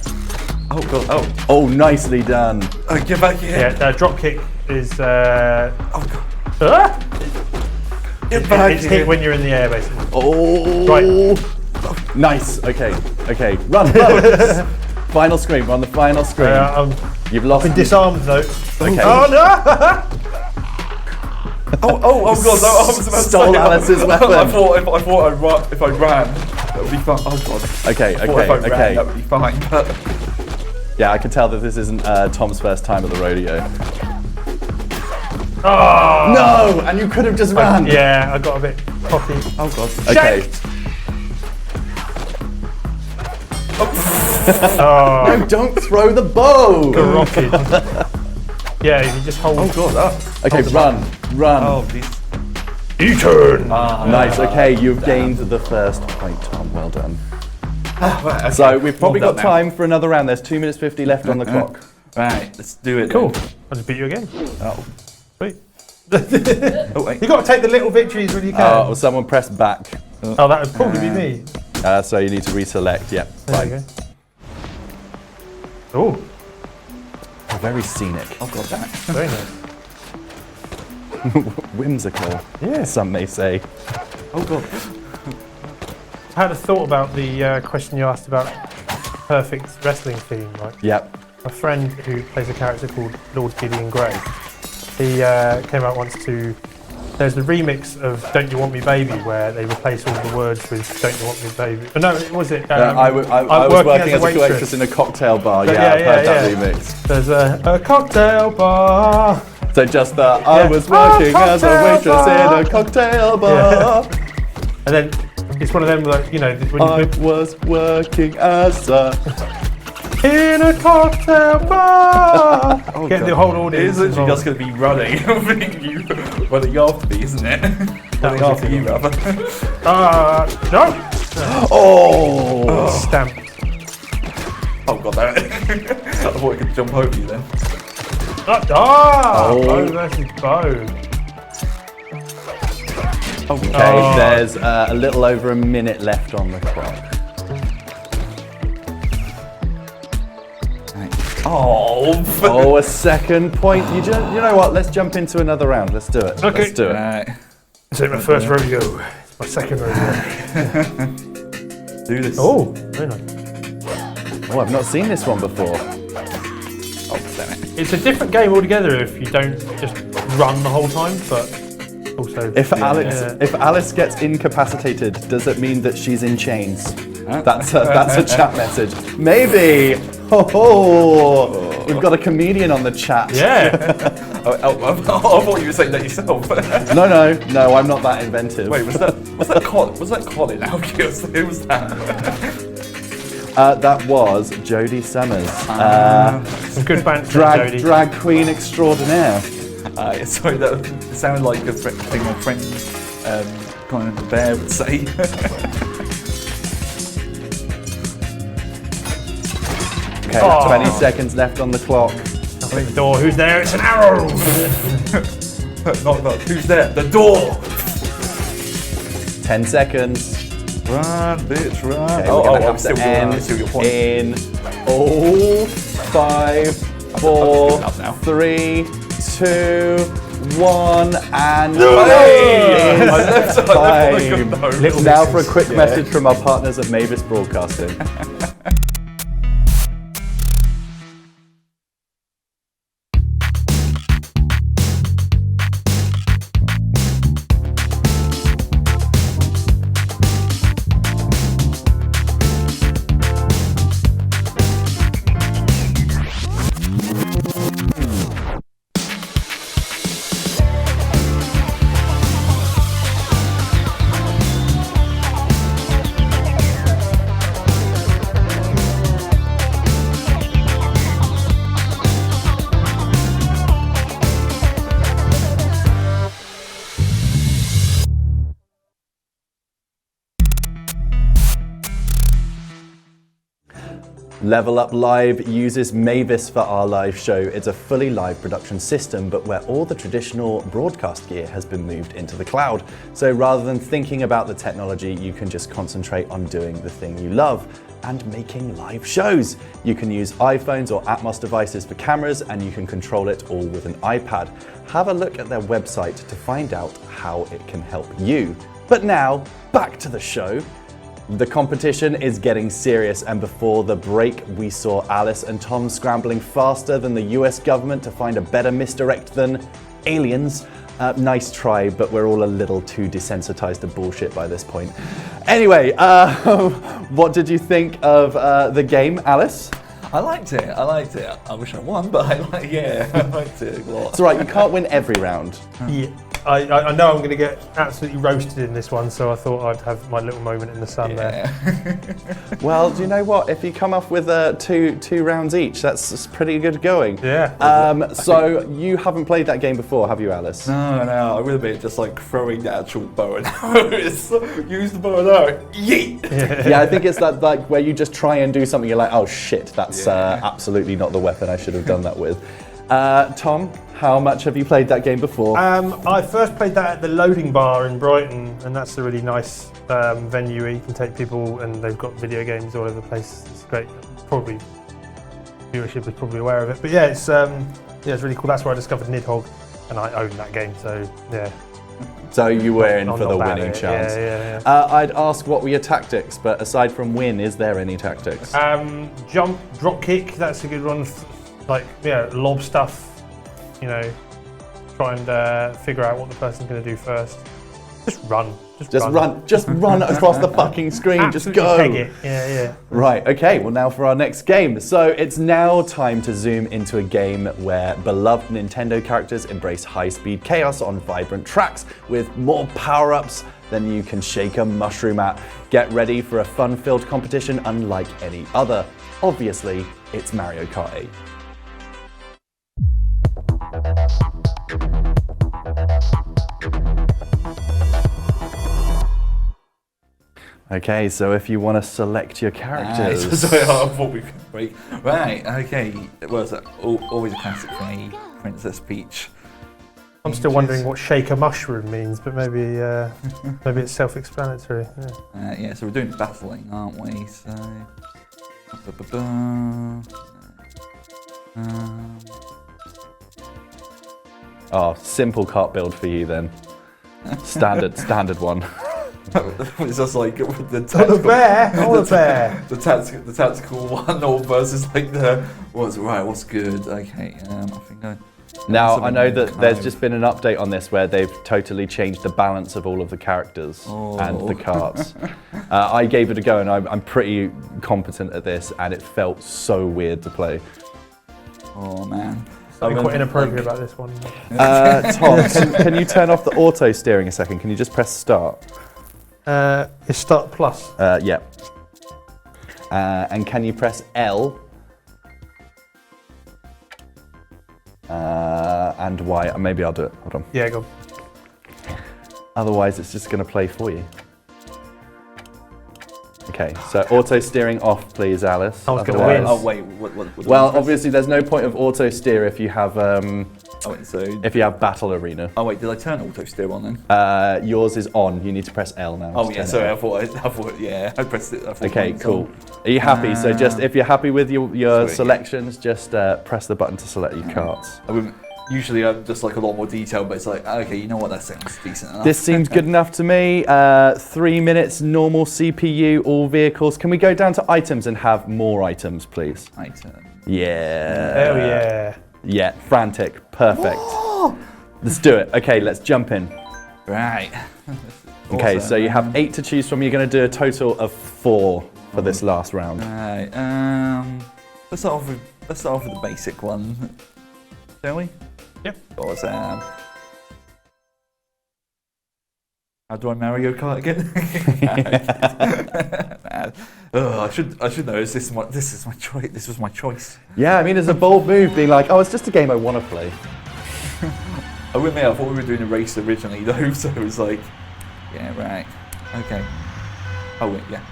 Speaker 3: Oh, God.
Speaker 1: Oh, nicely done.
Speaker 3: Get back here.
Speaker 2: Yeah, drop kick is.
Speaker 3: Oh, God. Get back
Speaker 2: It's
Speaker 3: here.
Speaker 2: hit when you're in the air, basically.
Speaker 1: Oh,
Speaker 2: Right.
Speaker 1: Nice. Okay. Run. Final screen. We're on the final screen. You've lost.
Speaker 2: Been disarmed though.
Speaker 1: Okay.
Speaker 2: Oh no!
Speaker 3: God. No, I was about to
Speaker 1: Stole
Speaker 3: say,
Speaker 1: Alice's weapon.
Speaker 3: I thought if I ran, that would be fine. Oh, God.
Speaker 1: Okay.
Speaker 3: If I ran, that would be fine.
Speaker 1: Yeah, I can tell that this isn't Tom's first time at the rodeo.
Speaker 2: Oh
Speaker 1: No, and you could have just ran.
Speaker 2: Yeah, I got a bit cocky.
Speaker 3: Oh, God.
Speaker 1: Okay.
Speaker 2: Oh,
Speaker 1: No, don't throw the bow.
Speaker 2: garroted. Yeah, if you just hold.
Speaker 3: Oh, God.
Speaker 1: Okay, run.
Speaker 3: Oh, please.
Speaker 2: U-turn.
Speaker 1: Nice. Okay, you've gained the first point, Tom. Well done.
Speaker 3: Right, okay.
Speaker 1: So we've probably
Speaker 3: Well
Speaker 1: got
Speaker 3: done now.
Speaker 1: time for another round. There's 2 minutes 50 left on the clock.
Speaker 3: Right, let's do it.
Speaker 2: Cool.
Speaker 3: then.
Speaker 2: I just beat you again.
Speaker 3: Oh.
Speaker 2: Sweet.
Speaker 3: Oh, wait.
Speaker 2: You got to take the little victories when you can.
Speaker 1: Well, someone press back.
Speaker 2: Oh, that would probably be me.
Speaker 1: So you need to reselect. Yeah,
Speaker 2: There you
Speaker 1: fine.
Speaker 2: go. Oh,
Speaker 1: Very scenic.
Speaker 3: Oh, God, damn it.
Speaker 2: very nice.
Speaker 1: Whimsical.
Speaker 2: Yeah.
Speaker 1: Some may say.
Speaker 3: Oh, God.
Speaker 2: I had a thought about the question you asked about perfect wrestling theme. Like
Speaker 1: Yep.
Speaker 2: a friend who plays a character called Lord Gideon Grey. He came out once to. There's the remix of "Don't You Want Me, Baby," where they replace all the words with "Don't You Want Me, Baby." Oh, no, was it?
Speaker 1: I was working as a waitress in a cocktail bar.
Speaker 2: But
Speaker 1: Yeah, I've heard that
Speaker 2: yeah.
Speaker 1: remix.
Speaker 2: There's a cocktail bar.
Speaker 1: So just the I
Speaker 2: Yeah.
Speaker 1: was working as a
Speaker 2: Cocktail
Speaker 1: waitress
Speaker 2: bar.
Speaker 1: in a cocktail bar.
Speaker 2: Yeah. And then it's one of them like when
Speaker 1: I
Speaker 2: you put
Speaker 1: was working as a.
Speaker 2: in a cocktail bar. Get the whole audience.
Speaker 3: It's literally just
Speaker 2: involved.
Speaker 3: going to be running. running after me, isn't it? running
Speaker 2: was
Speaker 3: after you, rather.
Speaker 2: No.
Speaker 1: Oh!
Speaker 2: Stamped.
Speaker 3: Oh, God, damn it. I thought I could jump over you then.
Speaker 2: Oh. Bow versus bow.
Speaker 1: Okay,
Speaker 2: Oh.
Speaker 1: there's a little over a minute left on the clock.
Speaker 3: Oh,
Speaker 1: Oh, a second point. You know what? Let's jump into another round. Let's do it.
Speaker 2: Okay.
Speaker 1: Let's do it.
Speaker 3: Right.
Speaker 2: This ain't my first rodeo. It's my second rodeo.
Speaker 3: Do this.
Speaker 2: Oh, very nice.
Speaker 1: Oh, I've not seen this one before.
Speaker 3: Oh, damn it.
Speaker 2: It's a different game altogether if you don't just run the whole time, but also.
Speaker 1: If Alice gets incapacitated, does it mean that she's in chains? That's a chat message. Maybe. Oh, we've got a comedian on the chat.
Speaker 2: Yeah.
Speaker 3: I thought you were saying that yourself.
Speaker 1: No, I'm not that inventive.
Speaker 3: Wait, was that Colin Alkios? Who was that?
Speaker 1: That was Jodie Summers,
Speaker 2: Some good banter, Jodie.
Speaker 1: drag queen extraordinaire.
Speaker 3: Sorry, that sounded like a thing my friend Colin the Bear would say.
Speaker 1: Okay,
Speaker 2: Oh.
Speaker 1: 20 seconds left on the clock.
Speaker 2: Opening the door. Who's there? It's an arrow.
Speaker 3: Not who's there? The door.
Speaker 1: 10 seconds.
Speaker 3: Run, bitch, run.
Speaker 1: Okay, we're gonna have to end
Speaker 3: I see your point.
Speaker 1: in 5, 4,
Speaker 3: enough now.
Speaker 1: 3, 2, 1, and
Speaker 3: Hey! I left on a good note.
Speaker 2: Little
Speaker 1: Now for a
Speaker 2: misses.
Speaker 1: quick message from our partners at Mavis Broadcasting. Level Up Live uses Mavis for our live show. It's a fully live production system, but where all the traditional broadcast gear has been moved into the cloud. So rather than thinking about the technology, you can just concentrate on doing the thing you love and making live shows. You can use iPhones or Atmos devices for cameras, and you can control it all with an iPad. Have a look at their website to find out how it can help you. But now, back to the show. The competition is getting serious, and before the break we saw Alice and Tom scrambling faster than the US government to find a better misdirect than aliens. Nice try, but we're all a little too desensitized to bullshit by this point. Anyway, what did you think of the game, Alice?
Speaker 3: I liked it. I wish I won, but I liked it a lot.
Speaker 1: It's all right, you can't win every round.
Speaker 2: Yeah. I know I'm going to get absolutely roasted in this one, so I thought I'd have my little moment in the sun there.
Speaker 1: Well, do you know what? If you come off with two rounds each, that's pretty good going.
Speaker 2: Yeah.
Speaker 1: So you haven't played that game before, have you, Alice?
Speaker 3: No, I will be just like throwing the actual bow and arrow. Use the bow and arrow. Yeet!
Speaker 1: Yeah, I think it's that like where you just try and do something, you're like, oh shit, that's absolutely not the weapon I should have done that with. Tom, how much have you played that game before?
Speaker 2: I first played that at the Loading Bar in Brighton, and that's a really nice venue where you can take people, and they've got video games all over the place. It's great. Probably viewership is probably aware of it, but yeah, it's really cool. That's where I discovered Nidhogg, and I own that game, so yeah.
Speaker 1: So you were in
Speaker 2: Not
Speaker 1: for the
Speaker 2: bad
Speaker 1: winning
Speaker 2: at it.
Speaker 1: chance.
Speaker 2: Yeah.
Speaker 1: I'd ask what were your tactics, but aside from win, is there any tactics?
Speaker 2: Jump, drop kick. That's a good one. Lob stuff. You know, try and figure out what the person's going to do first. Just run.
Speaker 1: Just run across the fucking screen.
Speaker 2: Absolutely
Speaker 1: Just go.
Speaker 2: peg it. Yeah.
Speaker 1: Right, okay, well now for our next game. So it's now time to zoom into a game where beloved Nintendo characters embrace high-speed chaos on vibrant tracks with more power-ups than you can shake a mushroom at. Get ready for a fun-filled competition unlike any other. Obviously, it's Mario Kart 8. Okay, so if you want to select your characters.
Speaker 3: Sorry, I thought we could break. Right, okay. Well, it's always a classic for me, Princess Peach.
Speaker 2: I'm still wondering what shake a mushroom means, but maybe it's self-explanatory. Yeah.
Speaker 3: So we're doing battling, aren't we? So.
Speaker 1: Oh, simple kart build for you then. Standard one.
Speaker 3: It's just like the
Speaker 2: bear.
Speaker 3: The tactical one, or versus like the what's good? Okay, I think
Speaker 1: Now I know that there's just been an update on this where they've totally changed the balance of all of the characters and the karts. I gave it a go and I'm pretty competent at this, and it felt so weird to play.
Speaker 3: Oh man.
Speaker 2: Something quite inappropriate about this one.
Speaker 1: Tom, can you turn off the auto steering a second? Can you just press start?
Speaker 2: It's start plus.
Speaker 1: Yeah. And can you press L? And Y. Maybe I'll do it. Hold on.
Speaker 2: Yeah, go.
Speaker 1: Otherwise, it's just going to play for you. Okay, so auto steering off, please, Alice.
Speaker 2: I was going to win.
Speaker 3: Oh wait, what
Speaker 1: Well, obviously, there's no point of auto steer if you have if you have Battle Arena.
Speaker 3: Oh wait, did I turn auto steer on then?
Speaker 1: Yours is on. You need to press L now.
Speaker 3: Oh yeah, sorry. I thought I pressed it.
Speaker 1: Okay, cool. Are you happy? So just if you're happy with your selections, just press the button to select your karts.
Speaker 3: Usually I'm just like a lot more detailed, but it's like, okay, you know what, that sounds decent enough.
Speaker 1: This seems good enough to me. 3 minutes, normal CPU, all vehicles. Can we go down to items and have more items, please?
Speaker 3: Item.
Speaker 1: Yeah.
Speaker 2: Hell yeah.
Speaker 1: Yeah, frantic. Perfect. Let's do it. Okay, let's jump in.
Speaker 3: Right.
Speaker 1: Okay,
Speaker 3: Awesome.
Speaker 1: so you have 8 to choose from. You're going to do a total of 4 for this last round.
Speaker 3: Right. Let's start off with the basic one, shall we?
Speaker 2: Yep.
Speaker 3: Awesome. How do I Mario Kart again? I should know. This is my choice. This was my choice.
Speaker 1: Yeah, I mean, it's a bold move being like, oh, it's just a game I want to play.
Speaker 3: I will admit, I thought we were doing a race originally though, so it was like, yeah, right, okay. Oh wait, yeah.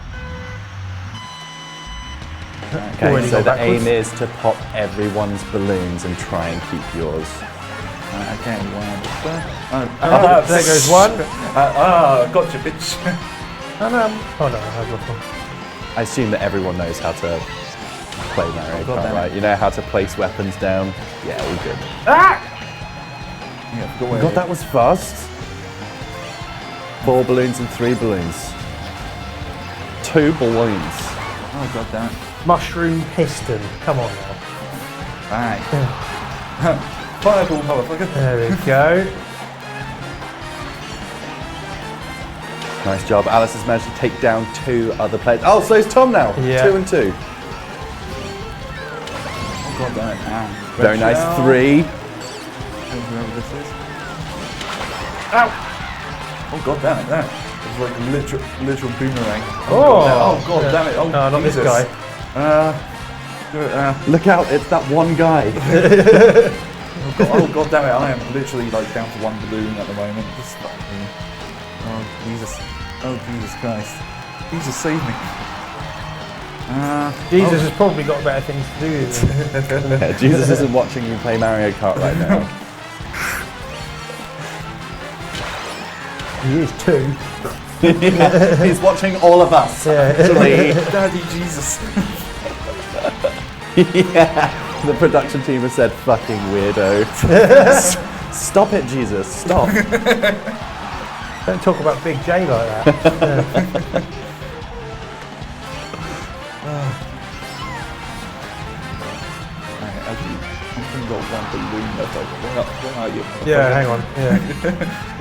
Speaker 1: Okay,
Speaker 2: Already
Speaker 1: so
Speaker 2: gone
Speaker 1: the aim
Speaker 2: backwards.
Speaker 1: is to pop everyone's balloons and try and keep yours.
Speaker 3: Okay, one.
Speaker 2: There goes one.
Speaker 3: Gotcha, bitch.
Speaker 2: Oh no, I have one.
Speaker 1: I assume that everyone knows how to play Mario
Speaker 3: God
Speaker 1: Kart,
Speaker 3: damn it.
Speaker 1: right? You know how to place weapons down? Yeah, all good.
Speaker 2: Ah!
Speaker 3: Yeah, I forgot where
Speaker 1: God, that was fast. 4 balloons and 3 balloons. 2 balloons.
Speaker 3: Oh god damn it.
Speaker 2: Mushroom piston. Come on now.
Speaker 3: Right. Fireball, motherfucker.
Speaker 2: There we go.
Speaker 1: Nice job. Alice has managed to take down 2 other players. Oh, so it's Tom now.
Speaker 2: Yeah.
Speaker 1: 2 and 2.
Speaker 3: Oh god damn it.
Speaker 1: Very nice. 3.
Speaker 3: Whoever this is.
Speaker 2: Ow!
Speaker 3: Oh god damn it, that. It's like a literal boomerang.
Speaker 2: Oh,
Speaker 3: god damn it. Oh,
Speaker 2: no, not this
Speaker 3: Jesus.
Speaker 2: guy.
Speaker 1: Look out, it's that one guy.
Speaker 3: Oh god damn it, I am literally like down to 1 balloon at the moment. Just fucking. Oh Jesus. Oh Jesus Christ. Jesus save me.
Speaker 2: Jesus has probably got better things to do.
Speaker 1: Yeah, Jesus isn't watching you play Mario Kart right now.
Speaker 2: He is too.
Speaker 1: He's watching all of us.
Speaker 2: Yeah.
Speaker 1: Actually.
Speaker 3: Daddy Jesus.
Speaker 1: Yeah. The production team has said, fucking weirdo. Stop it, Jesus. Stop.
Speaker 2: Don't talk about Big J like that.
Speaker 3: I've got 1 balloon left. Where are you?
Speaker 2: Yeah, hang on. Yeah.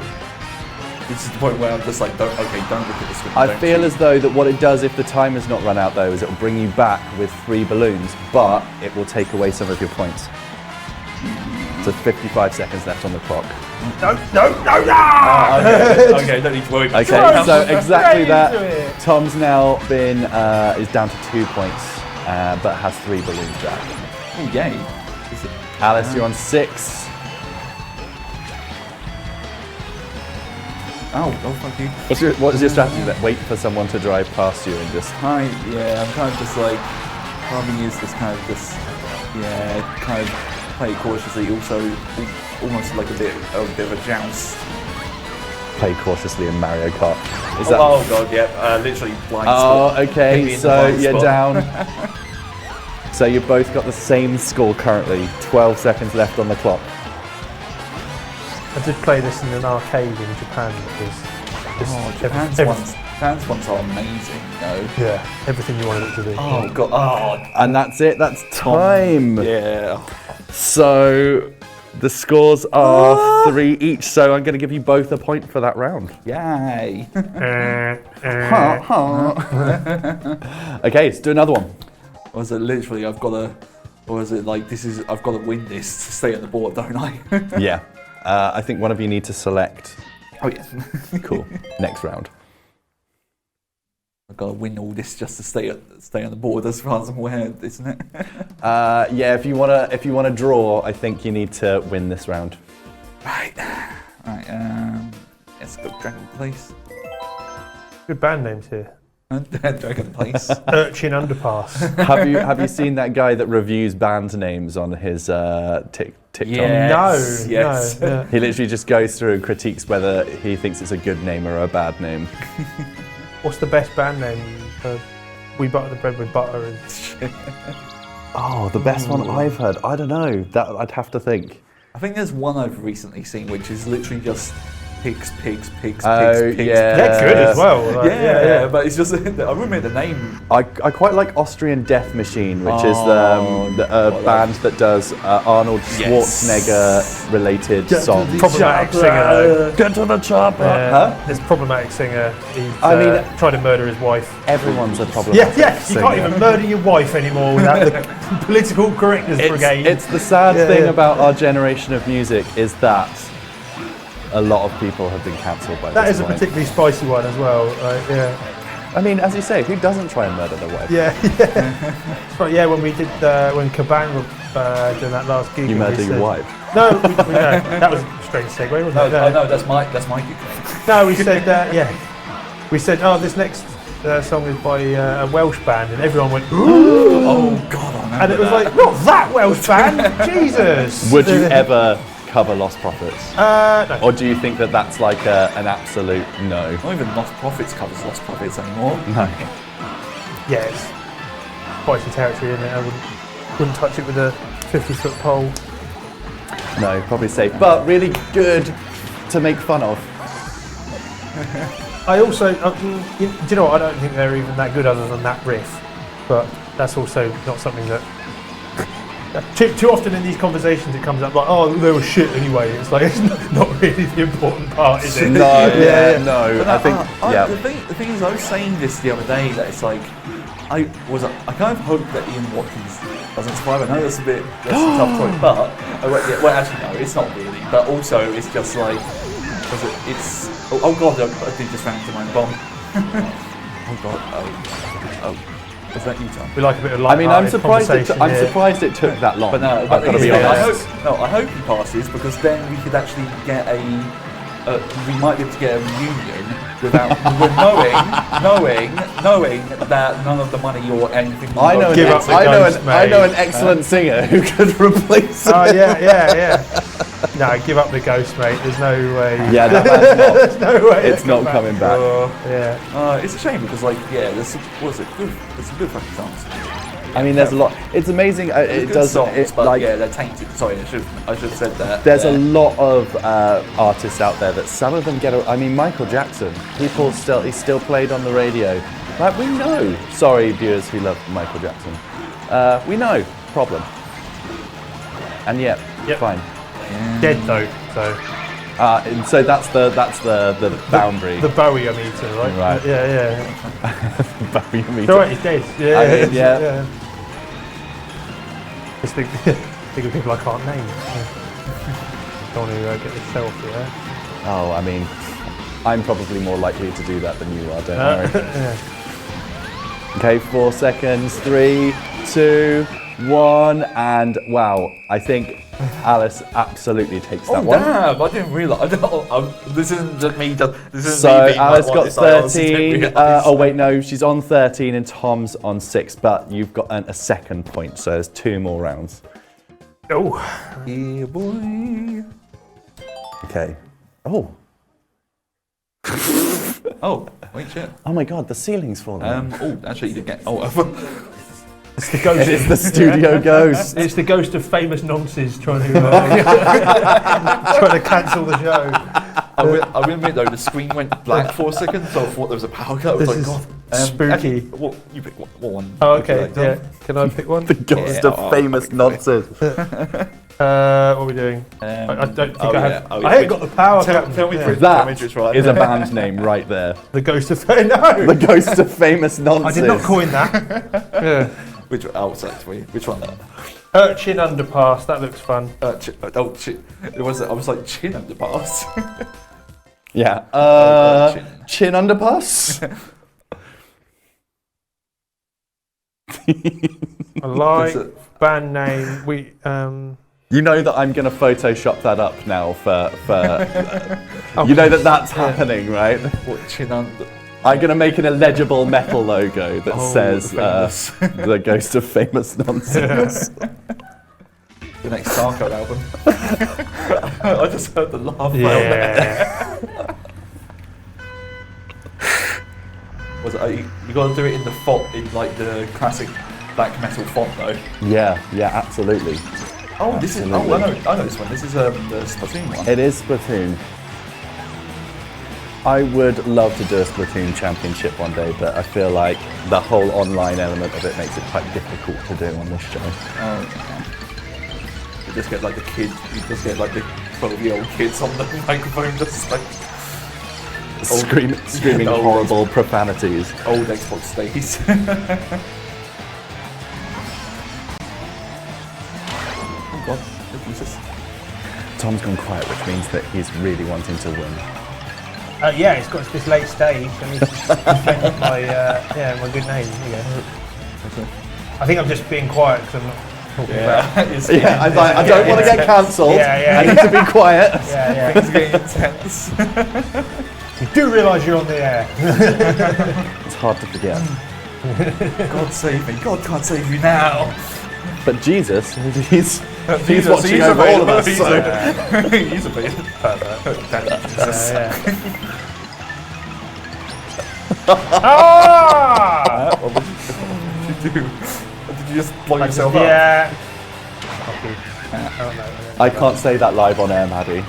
Speaker 3: This is the point where I'm just like, don't look at this.
Speaker 1: I feel as though that what it does if the timer's not run out though is it will bring you back with 3 balloons, but it will take away some of your points. So 55 seconds left on the clock.
Speaker 2: No!
Speaker 3: Okay, don't need to worry about it.
Speaker 1: Okay, so exactly
Speaker 2: Straight into
Speaker 1: that.
Speaker 2: it.
Speaker 1: Tom's now been is down to 2 points, but has 3 balloons back.
Speaker 3: Oh, yay.
Speaker 1: Alice, you're on 6.
Speaker 3: Oh, fuck you.
Speaker 1: What is your strategy then? Wait for someone to drive past you and just...
Speaker 3: Yeah, I'm kind of just like, part of me is just kind of just, yeah, kind of play it cautiously, also almost like a bit of a joust.
Speaker 1: Play cautiously in Mario Kart. Is that...
Speaker 3: Oh god, yeah, literally blind
Speaker 1: Oh,
Speaker 3: spot. Hit me
Speaker 1: okay,
Speaker 3: in the
Speaker 1: so
Speaker 3: blind
Speaker 1: you're
Speaker 3: spot.
Speaker 1: down. So you've both got the same score currently. 12 seconds left on the clock.
Speaker 2: I did play this in an arcade in Japan. It was
Speaker 3: Japan's ones are amazing, though.
Speaker 2: Yeah, everything you wanted it to do.
Speaker 3: Oh god, oh,
Speaker 1: And that's it, that's time.
Speaker 3: yeah.
Speaker 1: So the scores are 3 each, so I'm going to give you both a point for that round.
Speaker 3: Yay.
Speaker 1: Okay, let's do another one.
Speaker 3: Or is it literally, I've got to, or is it like, I've got to win this to stay on the board, don't I?
Speaker 1: Yeah. I think one of you need to select.
Speaker 3: Oh yeah.
Speaker 1: Cool. Next round.
Speaker 3: I've got to win all this just to stay on the board, as far as I'm aware, isn't it?
Speaker 1: Yeah, if you wanna draw, I think you need to win this round.
Speaker 3: Right. Let's go Dragon Place.
Speaker 2: Good band names here.
Speaker 3: Dragon Place.
Speaker 2: Urchin Underpass.
Speaker 1: Have you seen that guy that reviews band names on his TikTok?
Speaker 3: Yes,
Speaker 2: No,
Speaker 3: yes.
Speaker 2: no.
Speaker 1: He literally just goes through and critiques whether he thinks it's a good name or a bad name.
Speaker 2: What's the best band name? We butter the bread with butter and...
Speaker 1: Oh, the best one I've heard. I don't know. That I'd have to think.
Speaker 3: I think there's one I've recently seen which is literally just pigs.
Speaker 1: Oh,
Speaker 3: pigs.
Speaker 1: yeah.
Speaker 2: They're good as well. Like,
Speaker 3: Yeah, but it's just I remember the name.
Speaker 1: I quite like Austrian Death Machine, which is band that does Arnold Schwarzenegger related songs.
Speaker 2: Problematic singer though.
Speaker 1: Get to the chopper!
Speaker 2: Yeah. This problematic singer. He's tried to murder his wife.
Speaker 1: Everyone's a problematic
Speaker 2: Yeah, you
Speaker 1: singer.
Speaker 2: can't even murder your wife anymore without the political correctness brigade.
Speaker 1: It's the sad thing about our generation of music is that a lot of people have been cancelled by
Speaker 2: that
Speaker 1: this
Speaker 2: is a
Speaker 1: point.
Speaker 2: particularly spicy one as well. Yeah.
Speaker 1: I mean, as you say, who doesn't try and murder their wife?
Speaker 2: Yeah. But yeah, when we did when Caban were doing that last gig,
Speaker 1: You murder your wife.
Speaker 2: No, no, that was a strange segue, wasn't
Speaker 3: No,
Speaker 2: it?
Speaker 3: no, that's my gig.
Speaker 2: No, we said we said, oh, this next song is by a Welsh band, and everyone went, ooh.
Speaker 3: Oh God, I remember
Speaker 2: And it was
Speaker 3: that.
Speaker 2: like, not that Welsh band, Jesus.
Speaker 1: Would you ever cover Lost Prophets?
Speaker 2: No.
Speaker 1: Or do you think that that's like an absolute no?
Speaker 3: Not even Lost Prophets covers Lost Prophets anymore.
Speaker 1: No.
Speaker 2: Yeah, it's quite some territory, isn't it? I wouldn't touch it with a 50-foot pole.
Speaker 1: No, probably safe. But really good to make fun of.
Speaker 2: I also, do you know what? I don't think they're even that good other than that riff. But that's also not something that. Too often in these conversations it comes up like, oh, they were shit anyway. It's like, it's not really the important part, is it?
Speaker 1: No, no.
Speaker 3: But
Speaker 1: I think,
Speaker 3: the thing is, I was saying this the other day that it's like, I kind of hope that Ian Watkins doesn't survive. I know that's a tough point, but well, actually no, it's not really. But also, it's just like, oh God, I did just ran into my own bomb. Oh God, oh. Was that you, Tom?
Speaker 2: We like a bit of
Speaker 1: I mean, I'm
Speaker 2: light-hearted
Speaker 1: surprised.
Speaker 2: conversation
Speaker 1: I'm
Speaker 2: here.
Speaker 1: surprised it took that long.
Speaker 3: But no,
Speaker 1: I've got to be honest.
Speaker 3: I hope he passes because then we could actually get we might be able to get a reunion without knowing that none of the money or anything.
Speaker 1: I know an excellent singer who could replace.
Speaker 2: Oh yeah. No, give up the ghost, mate. There's no way.
Speaker 1: Yeah, that's
Speaker 2: There's no way.
Speaker 1: it's not coming back.
Speaker 2: Yeah.
Speaker 3: It's a shame because there's some good fucking songs.
Speaker 1: I mean, there's a lot. It's amazing. It does.
Speaker 3: songs, but
Speaker 1: like,
Speaker 3: they're tainted. Sorry, I should have said that.
Speaker 1: there's a lot of artists out there that some of them get. I mean, Michael Jackson. He's still played on the radio. Like we know. Sorry, viewers who love Michael Jackson. We know problem. And yet, fine.
Speaker 2: Dead though.
Speaker 1: So that's the boundary.
Speaker 2: The Bowie meter, right?
Speaker 1: Right.
Speaker 2: Yeah.
Speaker 1: Boundary meter.
Speaker 2: It's alright, he's dead. Yeah.
Speaker 1: I mean, yeah.
Speaker 2: Just think of people I can't name. Don't want to get this show off the air.
Speaker 1: Oh, I mean, I'm probably more likely to do that than you are. Don't worry. Okay, 4 seconds. 3, 2, 1, and wow! I think Alice absolutely takes that one.
Speaker 3: Damn! I didn't realise. This isn't just me. This isn't
Speaker 1: So
Speaker 3: me being
Speaker 1: Alice
Speaker 3: like,
Speaker 1: got
Speaker 3: this, I honestly didn't
Speaker 1: 13.
Speaker 3: realise.
Speaker 1: Oh wait, no, she's on 13 and Tom's on 6. But you've got a second point, so there's 2 more rounds.
Speaker 2: Oh.
Speaker 3: Yeah, boy.
Speaker 1: Okay. Oh.
Speaker 3: Oh, wait, shit.
Speaker 1: Oh my God, the ceiling's falling.
Speaker 3: Actually, you did get.
Speaker 2: It's the ghost.
Speaker 1: It's the studio ghost.
Speaker 2: It's the ghost of famous nonces trying to cancel the show.
Speaker 3: I will admit though, the screen went black for a second, so I thought there was a power cut. I was
Speaker 2: This
Speaker 3: like,
Speaker 2: is
Speaker 3: God.
Speaker 2: spooky.
Speaker 3: Actually, you pick what one?
Speaker 2: Oh,
Speaker 3: would you
Speaker 2: okay.
Speaker 3: like, Tom?
Speaker 2: Yeah. Can I pick one?
Speaker 1: The ghost
Speaker 3: Yeah,
Speaker 1: of famous nonsense.
Speaker 2: What are we doing? I don't think I have. I haven't got the power.
Speaker 3: Tell me which
Speaker 1: That
Speaker 3: one.
Speaker 1: is a band name right there.
Speaker 2: The ghost of no.
Speaker 1: The ghost of famous nonsense.
Speaker 2: I did not coin that. Yeah.
Speaker 3: Which one? Oh, sorry, which one?
Speaker 2: Urchin Underpass. That looks fun.
Speaker 3: Chin. It was. I was like chin underpass.
Speaker 1: Yeah. Chin underpass.
Speaker 2: I like band name. We
Speaker 1: You know that I'm going to Photoshop that up now for you know that's happening, right?
Speaker 3: What chin under?
Speaker 1: I'm going to make an illegible metal logo that says the ghost of famous nonsense.
Speaker 3: The next Starcode album. I just heard the laugh.
Speaker 2: yeah.
Speaker 3: Was it? You got to do it in the font, in like the classic black metal font, though.
Speaker 1: Yeah, absolutely.
Speaker 3: Oh, this is. Oh,
Speaker 1: Absolutely.
Speaker 3: I know this one. This is the Splatoon one.
Speaker 1: It is Splatoon. I would love to do a Splatoon championship one day, but I feel like the whole online element of it makes it quite difficult to do on this show.
Speaker 3: Oh, yeah. You just get like the kids. You just get like the 12-year-old kids on the microphone, just like
Speaker 1: Screaming
Speaker 3: old
Speaker 1: horrible profanities.
Speaker 3: old Xbox days. Oh God, Jesus.
Speaker 1: Tom's gone quiet, which means that he's really wanting to win.
Speaker 2: Yeah, it's got to this late stage. I need to defend my good name. Here you go. I think I'm just being quiet because I'm not talking about.
Speaker 1: Yeah, I'm like, I don't want to get cancelled.
Speaker 2: Yeah.
Speaker 1: I need to be quiet.
Speaker 2: Yeah.
Speaker 3: Things are getting intense.
Speaker 2: You do realise you're on the air.
Speaker 1: It's hard to forget.
Speaker 3: God save me. God can't save you now.
Speaker 1: But Jesus, he's
Speaker 3: Jesus,
Speaker 1: watching
Speaker 3: he's
Speaker 1: over all of us.
Speaker 3: He's
Speaker 1: So.
Speaker 3: He's a bit Jesus.
Speaker 2: Ah!
Speaker 3: What did you do? Did you just blow yourself up?
Speaker 2: Yeah.
Speaker 1: I can't say that live on air, Maddie.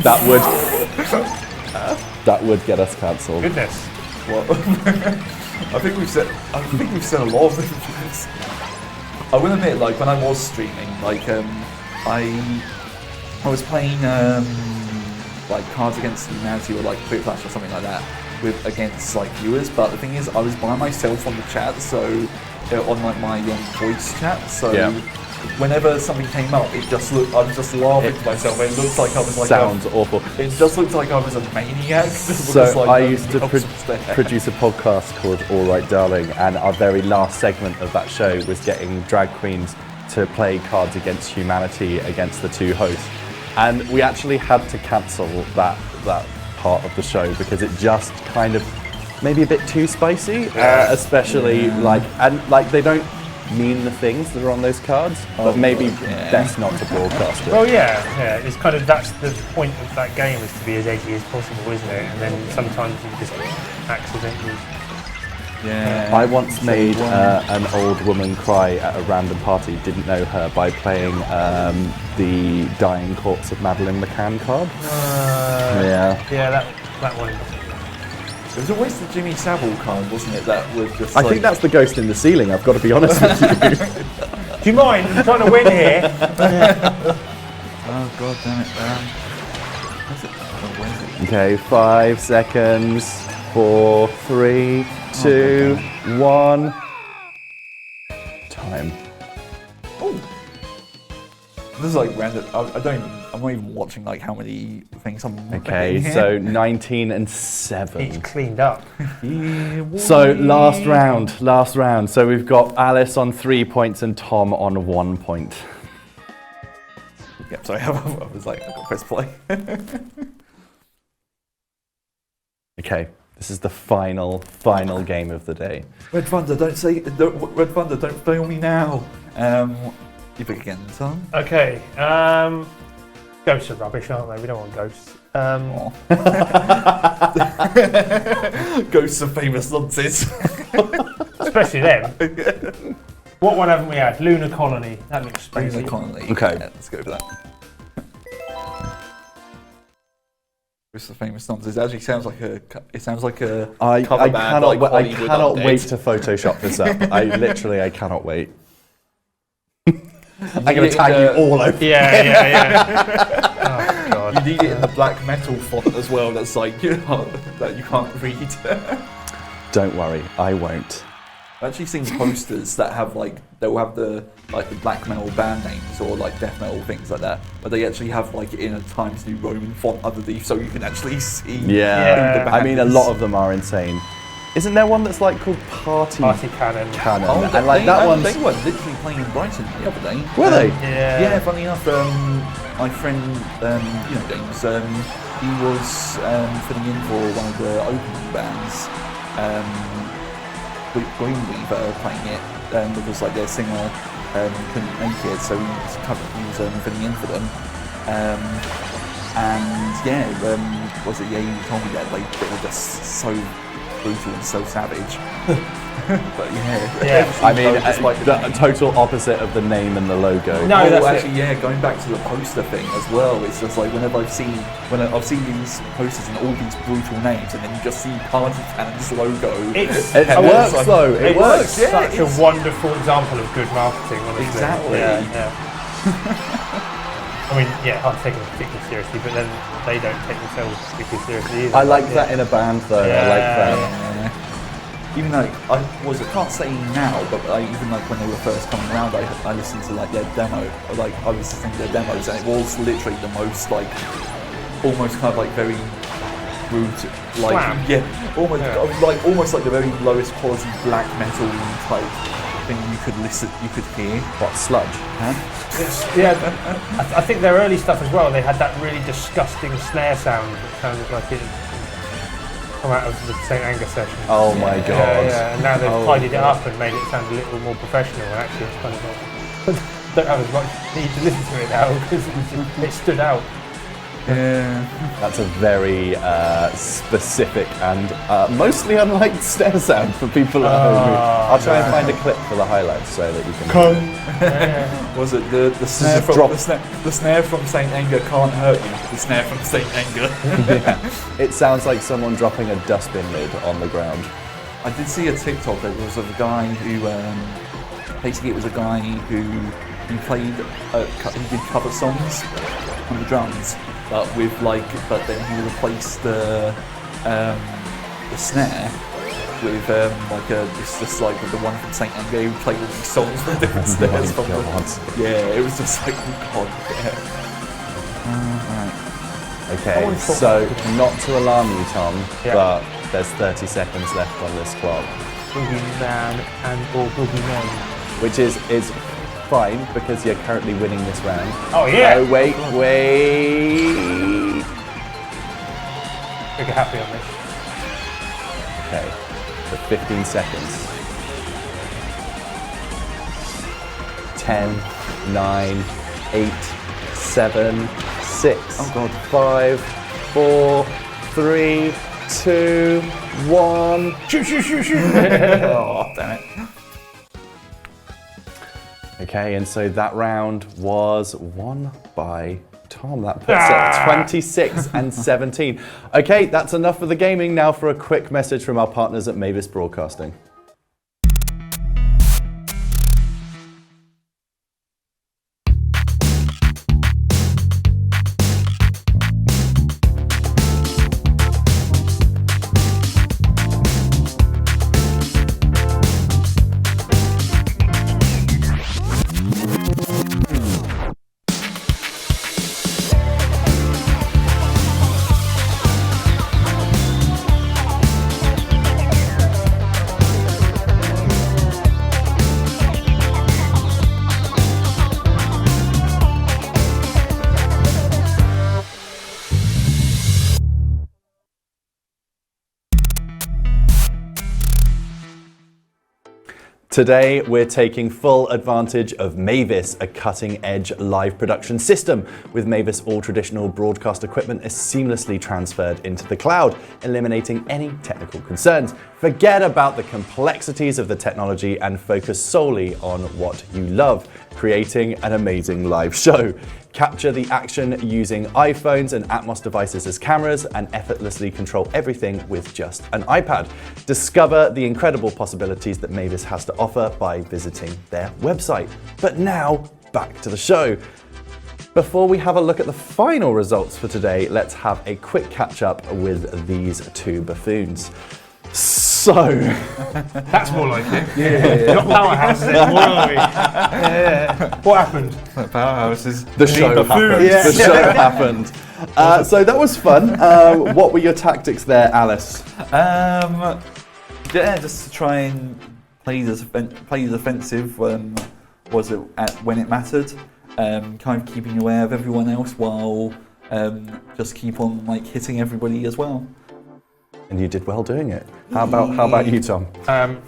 Speaker 1: That would get us cancelled.
Speaker 2: Goodness.
Speaker 3: What? I think we've said a lot of different things. I will admit, like when I was streaming, like I was playing like Cards Against Humanity or like Quick Flash or something like that against like viewers. But the thing is, I was by myself on the chat, so on like my voice chat. So whenever something came up, I was just laughing to myself. It looked like I was like
Speaker 1: Sounds awful.
Speaker 3: It just looked like I was a maniac.
Speaker 1: So
Speaker 3: like,
Speaker 1: I used to
Speaker 3: produce
Speaker 1: produce a podcast called All Right Darling, and our very last segment of that show was getting drag queens to play Cards Against Humanity against the two hosts. And we actually had to cancel that part of the show because it just kind of maybe a bit too spicy, especially like they don't mean the things that are on those cards, but maybe best not to broadcast it.
Speaker 2: Well, yeah. It's kind of that's the point of that game is to be as edgy as possible, isn't it? And then sometimes you just accidentally.
Speaker 3: Yeah.
Speaker 1: I once made an old woman cry at a random party, didn't know her, by playing the Dying Corpse of Madeleine McCann card.
Speaker 2: Yeah, that one.
Speaker 3: It was always the Jimmy Savile card, wasn't it? That was just.
Speaker 1: I think that's the ghost in the ceiling, I've got to be honest with you.
Speaker 2: Do you mind? I'm trying to win here.
Speaker 3: Oh God damn it! Where's it?
Speaker 1: Okay, 5 seconds. 4, 3, 2, 1. Time.
Speaker 3: This is like random. I'm not even watching like how many things I'm.
Speaker 1: Okay, so 19 and 7.
Speaker 2: He's cleaned up.
Speaker 1: So last round. So we've got Alice on 3 points and Tom on 1 point.
Speaker 3: Yep. Sorry, I was like, I've got to press play.
Speaker 1: Okay, this is the final game of the day.
Speaker 3: Red Thunder, don't fail me now. You pick again, son.
Speaker 2: Okay. Ghosts are rubbish, aren't they? We don't want ghosts.
Speaker 3: Ghosts of famous nonsense.
Speaker 2: Especially them. What one haven't we had? Lunar Colony. That looks spicy.
Speaker 3: Lunar Colony.
Speaker 1: Okay.
Speaker 3: Yeah, let's go for that. Ghosts of famous nonsense. It actually sounds like a. It sounds like a.
Speaker 1: I
Speaker 3: cover band,
Speaker 1: cannot
Speaker 3: like
Speaker 1: I
Speaker 3: Hollywood
Speaker 1: cannot
Speaker 3: Undead.
Speaker 1: wait to Photoshop this up. I cannot wait. I'm going to tag you all over.
Speaker 2: Yeah. Oh, God.
Speaker 3: You need it in the black metal font as well. That's like that you can't read.
Speaker 1: Don't worry, I won't.
Speaker 3: I've actually seen posters that have they'll have the black metal band names or like death metal things like that, but they actually have like in a Times New Roman font underneath, so you can actually see.
Speaker 1: Yeah,
Speaker 3: who the band
Speaker 1: I mean, a
Speaker 3: is.
Speaker 1: lot of them are insane. Isn't there one that's like called Party
Speaker 2: Cannon.
Speaker 1: Cannon?
Speaker 3: Oh,
Speaker 1: and like that one's.
Speaker 3: They were literally playing in Brighton the other day.
Speaker 1: Were they?
Speaker 3: Yeah, funny enough, my friend, James, he was filling in for one of the opening bands, Greenweaver, playing it because like their singer couldn't make it, so he was filling in for them. And yeah, he told me that they were just so brutal and so savage. But yeah.
Speaker 1: I mean,
Speaker 3: just like
Speaker 1: the total opposite of the name and the logo.
Speaker 2: No, that's
Speaker 3: actually, yeah. Going back to the poster thing as well, it's just like whenever I've seen these posters and all these brutal names, and then you just see Party Cannon's logo.
Speaker 1: It works
Speaker 3: like,
Speaker 1: though. It works.
Speaker 2: It's such a wonderful example of good marketing. Honestly.
Speaker 3: Exactly.
Speaker 2: Yeah. I mean, yeah, I'm taking it particularly seriously, but then they don't take themselves particularly seriously either.
Speaker 1: I like that in a band though. I like that.
Speaker 3: Yeah. Even like I can't say now, but even like when they were first coming around, I listened to like their demo. Like I was listening to their demos, and it was literally the most like almost kind of like very brutal, like almost like the very lowest quality black metal type thing you could hear.
Speaker 1: What, sludge?
Speaker 3: Huh?
Speaker 2: Yeah, I think their early stuff as well. They had that really disgusting snare sound that sounded like it come out of the St. Anger session.
Speaker 1: Oh my god.
Speaker 2: Yeah, and now they've tidied it up and made it sound a little more professional, and actually it's kind of like, don't have as much need to listen to it now because it stood out.
Speaker 3: Yeah.
Speaker 1: That's a very specific and mostly unliked snare sound for people at home. I'll try and find a clip for the highlights so that you can.
Speaker 3: Was it the snare from the snare from Saint Anger can't hurt you? The snare from Saint Anger.
Speaker 1: Yeah. It sounds like someone dropping a dustbin lid on the ground.
Speaker 3: I did see a TikTok. It was of a guy who basically it was a guy who played he did cover songs on the drums. But then he replaced the snare with it's just like the one from Saint Anger who played all these songs with different snares from them. Yeah, it was just like, oh god. Yeah.
Speaker 1: Okay, so not to alarm you, Tom, but there's 30 seconds left on this clock.
Speaker 2: Boogeyman or Boogeyman.
Speaker 1: Which is fine because you're currently winning this round.
Speaker 2: Oh yeah!
Speaker 1: Oh wait.
Speaker 2: Make it happy on this.
Speaker 1: Okay, so 15 seconds. 10, 9, 8, 7, 6,
Speaker 3: oh god,
Speaker 1: 5, 4, 3, 2, 1.
Speaker 2: Shoot.
Speaker 3: Oh, damn it.
Speaker 1: Okay, and so that round was won by Tom. That puts it at 26 and 17. Okay, that's enough for the gaming. Now for a quick message from our partners at Mavis Broadcasting. Today, we're taking full advantage of Mavis, a cutting-edge live production system. With Mavis, all traditional broadcast equipment is seamlessly transferred into the cloud, eliminating any technical concerns. Forget about the complexities of the technology and focus solely on what you love, creating an amazing live show. Capture the action using iPhones and Atmos devices as cameras and effortlessly control everything with just an iPad. Discover the incredible possibilities that Mavis has to offer by visiting their website. But now, back to the show. Before we have a look at the final results for today, let's have a quick catch up with these two buffoons. So,
Speaker 2: that's more like it. Yeah. Not powerhouses anymore, are we? Yeah. What happened?
Speaker 3: Powerhouses.
Speaker 1: The show happened.
Speaker 2: Yeah.
Speaker 1: The show happened. So that was fun. What were your tactics there, Alice?
Speaker 3: Yeah, just to try and play the defensive when it mattered. Kind of keeping aware of everyone else while just keep on hitting everybody as well.
Speaker 1: And you did well doing it. How about you, Tom?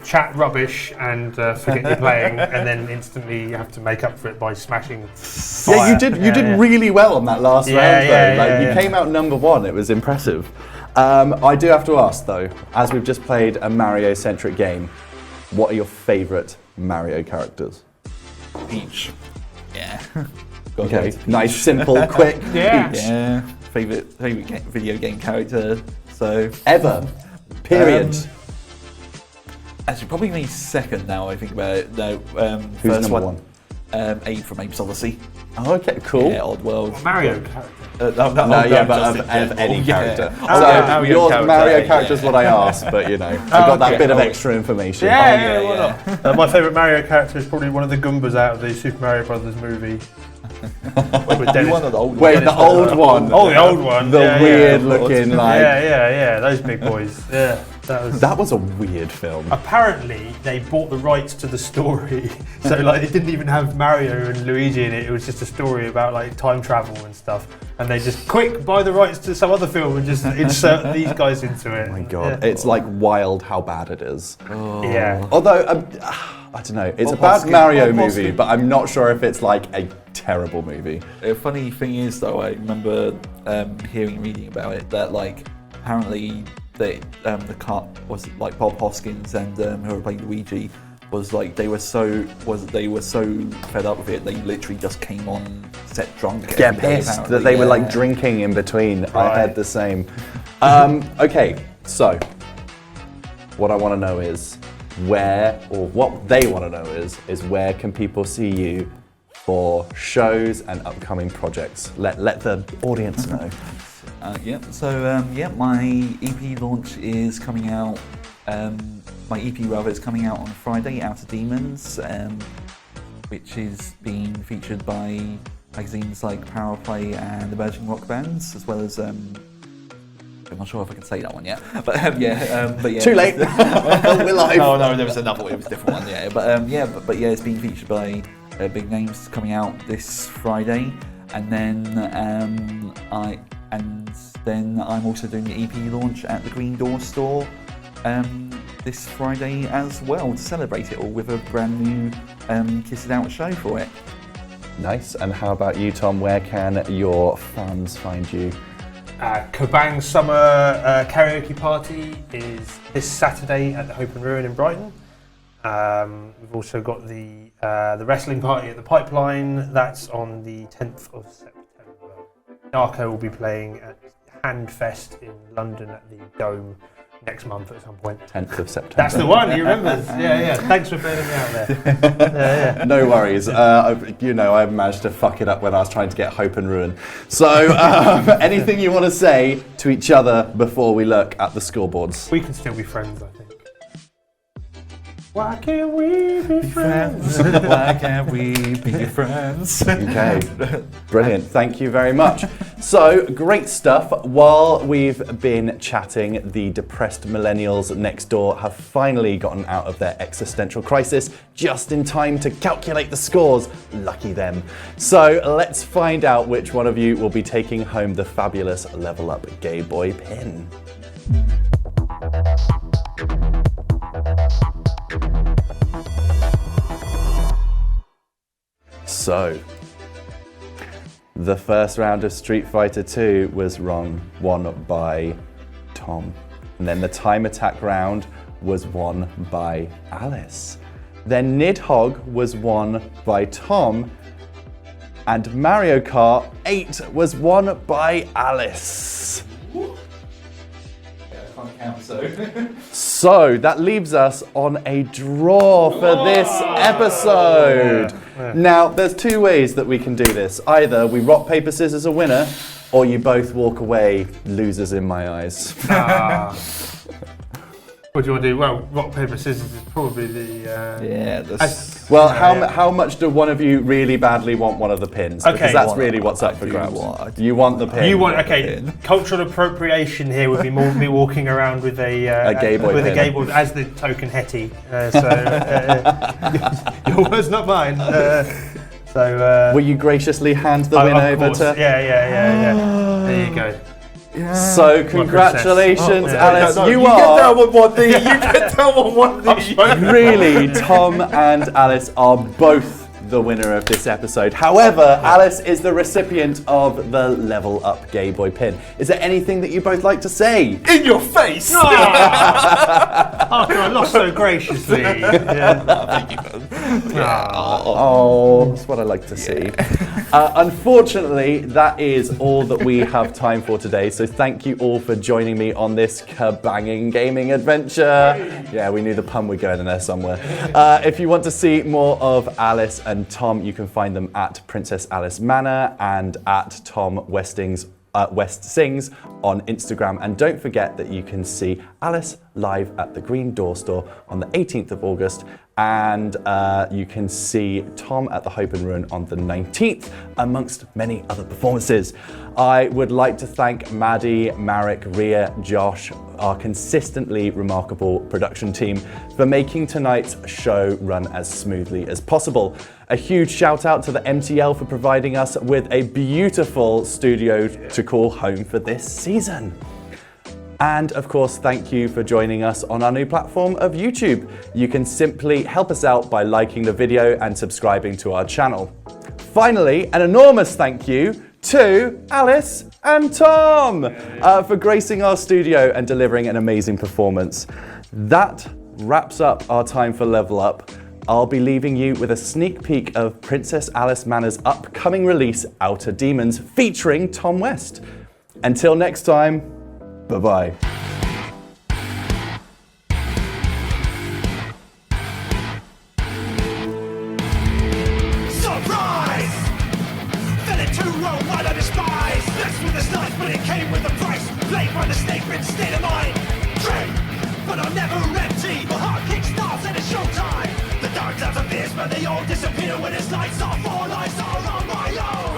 Speaker 2: Chat rubbish and forget you're playing, and then instantly you have to make up for it by smashing fire.
Speaker 1: Yeah, you did really well on that last round, though. You
Speaker 2: Yeah.
Speaker 1: came out number 1. It was impressive. I do have to ask, though, as we've just played a Mario-centric game, what are your favourite Mario characters?
Speaker 3: Peach. Yeah.
Speaker 1: Okay, nice, simple, quick.
Speaker 2: Yeah.
Speaker 1: Peach.
Speaker 3: Yeah. Favorite video game character. So
Speaker 1: Ever. Period.
Speaker 3: Actually, probably me second now. I think about it. No.
Speaker 1: Who's
Speaker 3: First
Speaker 1: number
Speaker 3: one. Abe from Abe's Odyssey.
Speaker 1: Oh, okay, cool.
Speaker 3: Yeah, Oddworld.
Speaker 2: Mario character.
Speaker 1: No, yeah, but of any character.
Speaker 3: Yeah.
Speaker 1: So
Speaker 3: Mario
Speaker 1: your
Speaker 3: character,
Speaker 1: Mario character is
Speaker 3: yeah.
Speaker 1: what I asked, but you know, I got that
Speaker 2: okay.
Speaker 1: bit of extra information.
Speaker 2: Yeah,
Speaker 3: yeah,
Speaker 2: why not? My favourite Mario character is probably one of the Goombas out of the Super Mario Brothers movie. With Dennis.
Speaker 3: One of the old
Speaker 1: Wait,
Speaker 3: ones.
Speaker 1: the old one.
Speaker 2: Oh, the old one.
Speaker 1: The
Speaker 2: yeah,
Speaker 1: weird
Speaker 2: yeah.
Speaker 1: looking, like.
Speaker 2: Yeah, those big boys. Yeah,
Speaker 1: That was a weird film.
Speaker 2: Apparently, they bought the rights to the story, so like it didn't even have Mario and Luigi in it. It was just a story about like time travel and stuff. And they just quick buy the rights to some other film and just insert these guys into it.
Speaker 1: Oh my god,
Speaker 2: Yeah.
Speaker 1: it's like wild how bad it is.
Speaker 2: Yeah.
Speaker 1: Although, I don't know, it's
Speaker 3: Bob
Speaker 1: a bad
Speaker 3: Hoskins-
Speaker 1: Mario
Speaker 3: Bob
Speaker 1: movie,
Speaker 3: Hoskins.
Speaker 1: but I'm not sure if it's like a terrible movie.
Speaker 3: The funny thing is, though, I remember reading about it that like apparently the Kart was like Bob Hoskins and who played Luigi was like they were so fed up with it they literally just came on set drunk.
Speaker 1: Yeah,
Speaker 3: every day,
Speaker 1: pissed
Speaker 3: apparently.
Speaker 1: that they were like
Speaker 3: Yeah.
Speaker 1: drinking in between. I
Speaker 2: Right.
Speaker 1: heard the same. Okay, so what I want to know is what they want to know is where can people see you for shows and upcoming projects? Let the audience know.
Speaker 3: My EP launch is coming out. My EP rather is coming out on Friday, Out of Demons, which is being featured by magazines like Power Play and Emerging Rock Bands, as well as I'm not sure if I can say that one yet, but yeah.
Speaker 1: Too late. We're live.
Speaker 3: No, there was another one. It was a different one. Yeah, but it's being featured by big names coming out this Friday, and then I'm also doing the EP launch at the Green Door store this Friday as well to celebrate it all with a brand new Kiss It Out show for it.
Speaker 1: Nice. And how about you, Tom? Where can your fans find you?
Speaker 2: Kabang Summer Karaoke Party is this Saturday at the Hope and Ruin in Brighton. We've also got the wrestling party at the Pipeline. That's on the 10th of September. Narco will be playing at Handfest in London at the Dome next month at some point.
Speaker 1: 10th of September.
Speaker 2: That's the one, he remembers. Yeah. Thanks for bailing me out there. Yeah.
Speaker 1: No worries. I managed to fuck it up when I was trying to get Hope and Ruin. So, anything you want to say to each other before we look at the scoreboards?
Speaker 2: We can still be friends, I think. Why can't we be friends?
Speaker 3: Why can't we be friends?
Speaker 1: Okay, brilliant. Thank you very much. So, great stuff. While we've been chatting, the depressed millennials next door have finally gotten out of their existential crisis just in time to calculate the scores. Lucky them. So, let's find out which one of you will be taking home the fabulous Level Up Gay Boy pin. So, the first round of Street Fighter 2 was won by Tom. And then the time attack round was won by Alice. Then Nidhogg was won by Tom. And Mario Kart 8 was won by Alice. So that leaves us on a draw for this episode.
Speaker 2: Yeah.
Speaker 1: Now, there's two ways that we can do this. Either we rock, paper, scissors a winner, or you both walk away losers in my eyes.
Speaker 2: What do you want to do? Well, rock, paper, scissors is probably the...
Speaker 1: Well, how much do one of you really badly want one of the pins?
Speaker 2: Okay.
Speaker 1: Because that's really what's up for grabs. You want the pin.
Speaker 2: You want, okay, cultural appropriation here would be more me walking around with a
Speaker 1: Gay boy
Speaker 2: with
Speaker 1: pin.
Speaker 2: a gay boy as the token hetty. Your words, not mine.
Speaker 1: Will you graciously hand the win
Speaker 2: of
Speaker 1: over
Speaker 2: course.
Speaker 1: to...
Speaker 2: Yeah. There you go.
Speaker 1: So congratulations,
Speaker 2: Oh,
Speaker 1: Alice.
Speaker 3: You
Speaker 1: are
Speaker 3: get down on one knee. You get down on one knee.
Speaker 1: really, Tom and Alice are both the winner of this episode. However, Alice is the recipient of the Level Up Gay Boy pin. Is there anything that you both like to say?
Speaker 3: In your face.
Speaker 2: After I lost so graciously.
Speaker 1: Oh, that's what I like to see. Unfortunately, that is all that we have time for today. So thank you all for joining me on this kabanging gaming adventure. Yeah, we knew the pun would go in there somewhere. If you want to see more of Alice and Tom, you can find them at Princess Alice Manor and at Tom West Sings on Instagram. And don't forget that you can see Alice live at the Green Door Store on the 18th of August. And you can see Tom at the Hope and Ruin on the 19th, amongst many other performances. I would like to thank Maddie, Marek, Ria, Josh, our consistently remarkable production team, for making tonight's show run as smoothly as possible. A huge shout out to the MTL for providing us with a beautiful studio to call home for this season. And of course, thank you for joining us on our new platform of YouTube. You can simply help us out by liking the video and subscribing to our channel. Finally, an enormous thank you to Alice and Tom for gracing our studio and delivering an amazing performance. That wraps up our time for Level Up. I'll be leaving you with a sneak peek of Princess Alice Manor's upcoming release, Outer Demons, featuring Tom West. Until next time, bye-bye.
Speaker 4: Surprise! Fell it too low, what I despise. This with a slice, but it came with a price. Played by the snake, been state of mind. Drink, but I'm never empty. My heart kick starts and it's showtime. The dark clouds appear, but they all disappear when its lights off. All eyes are on my own.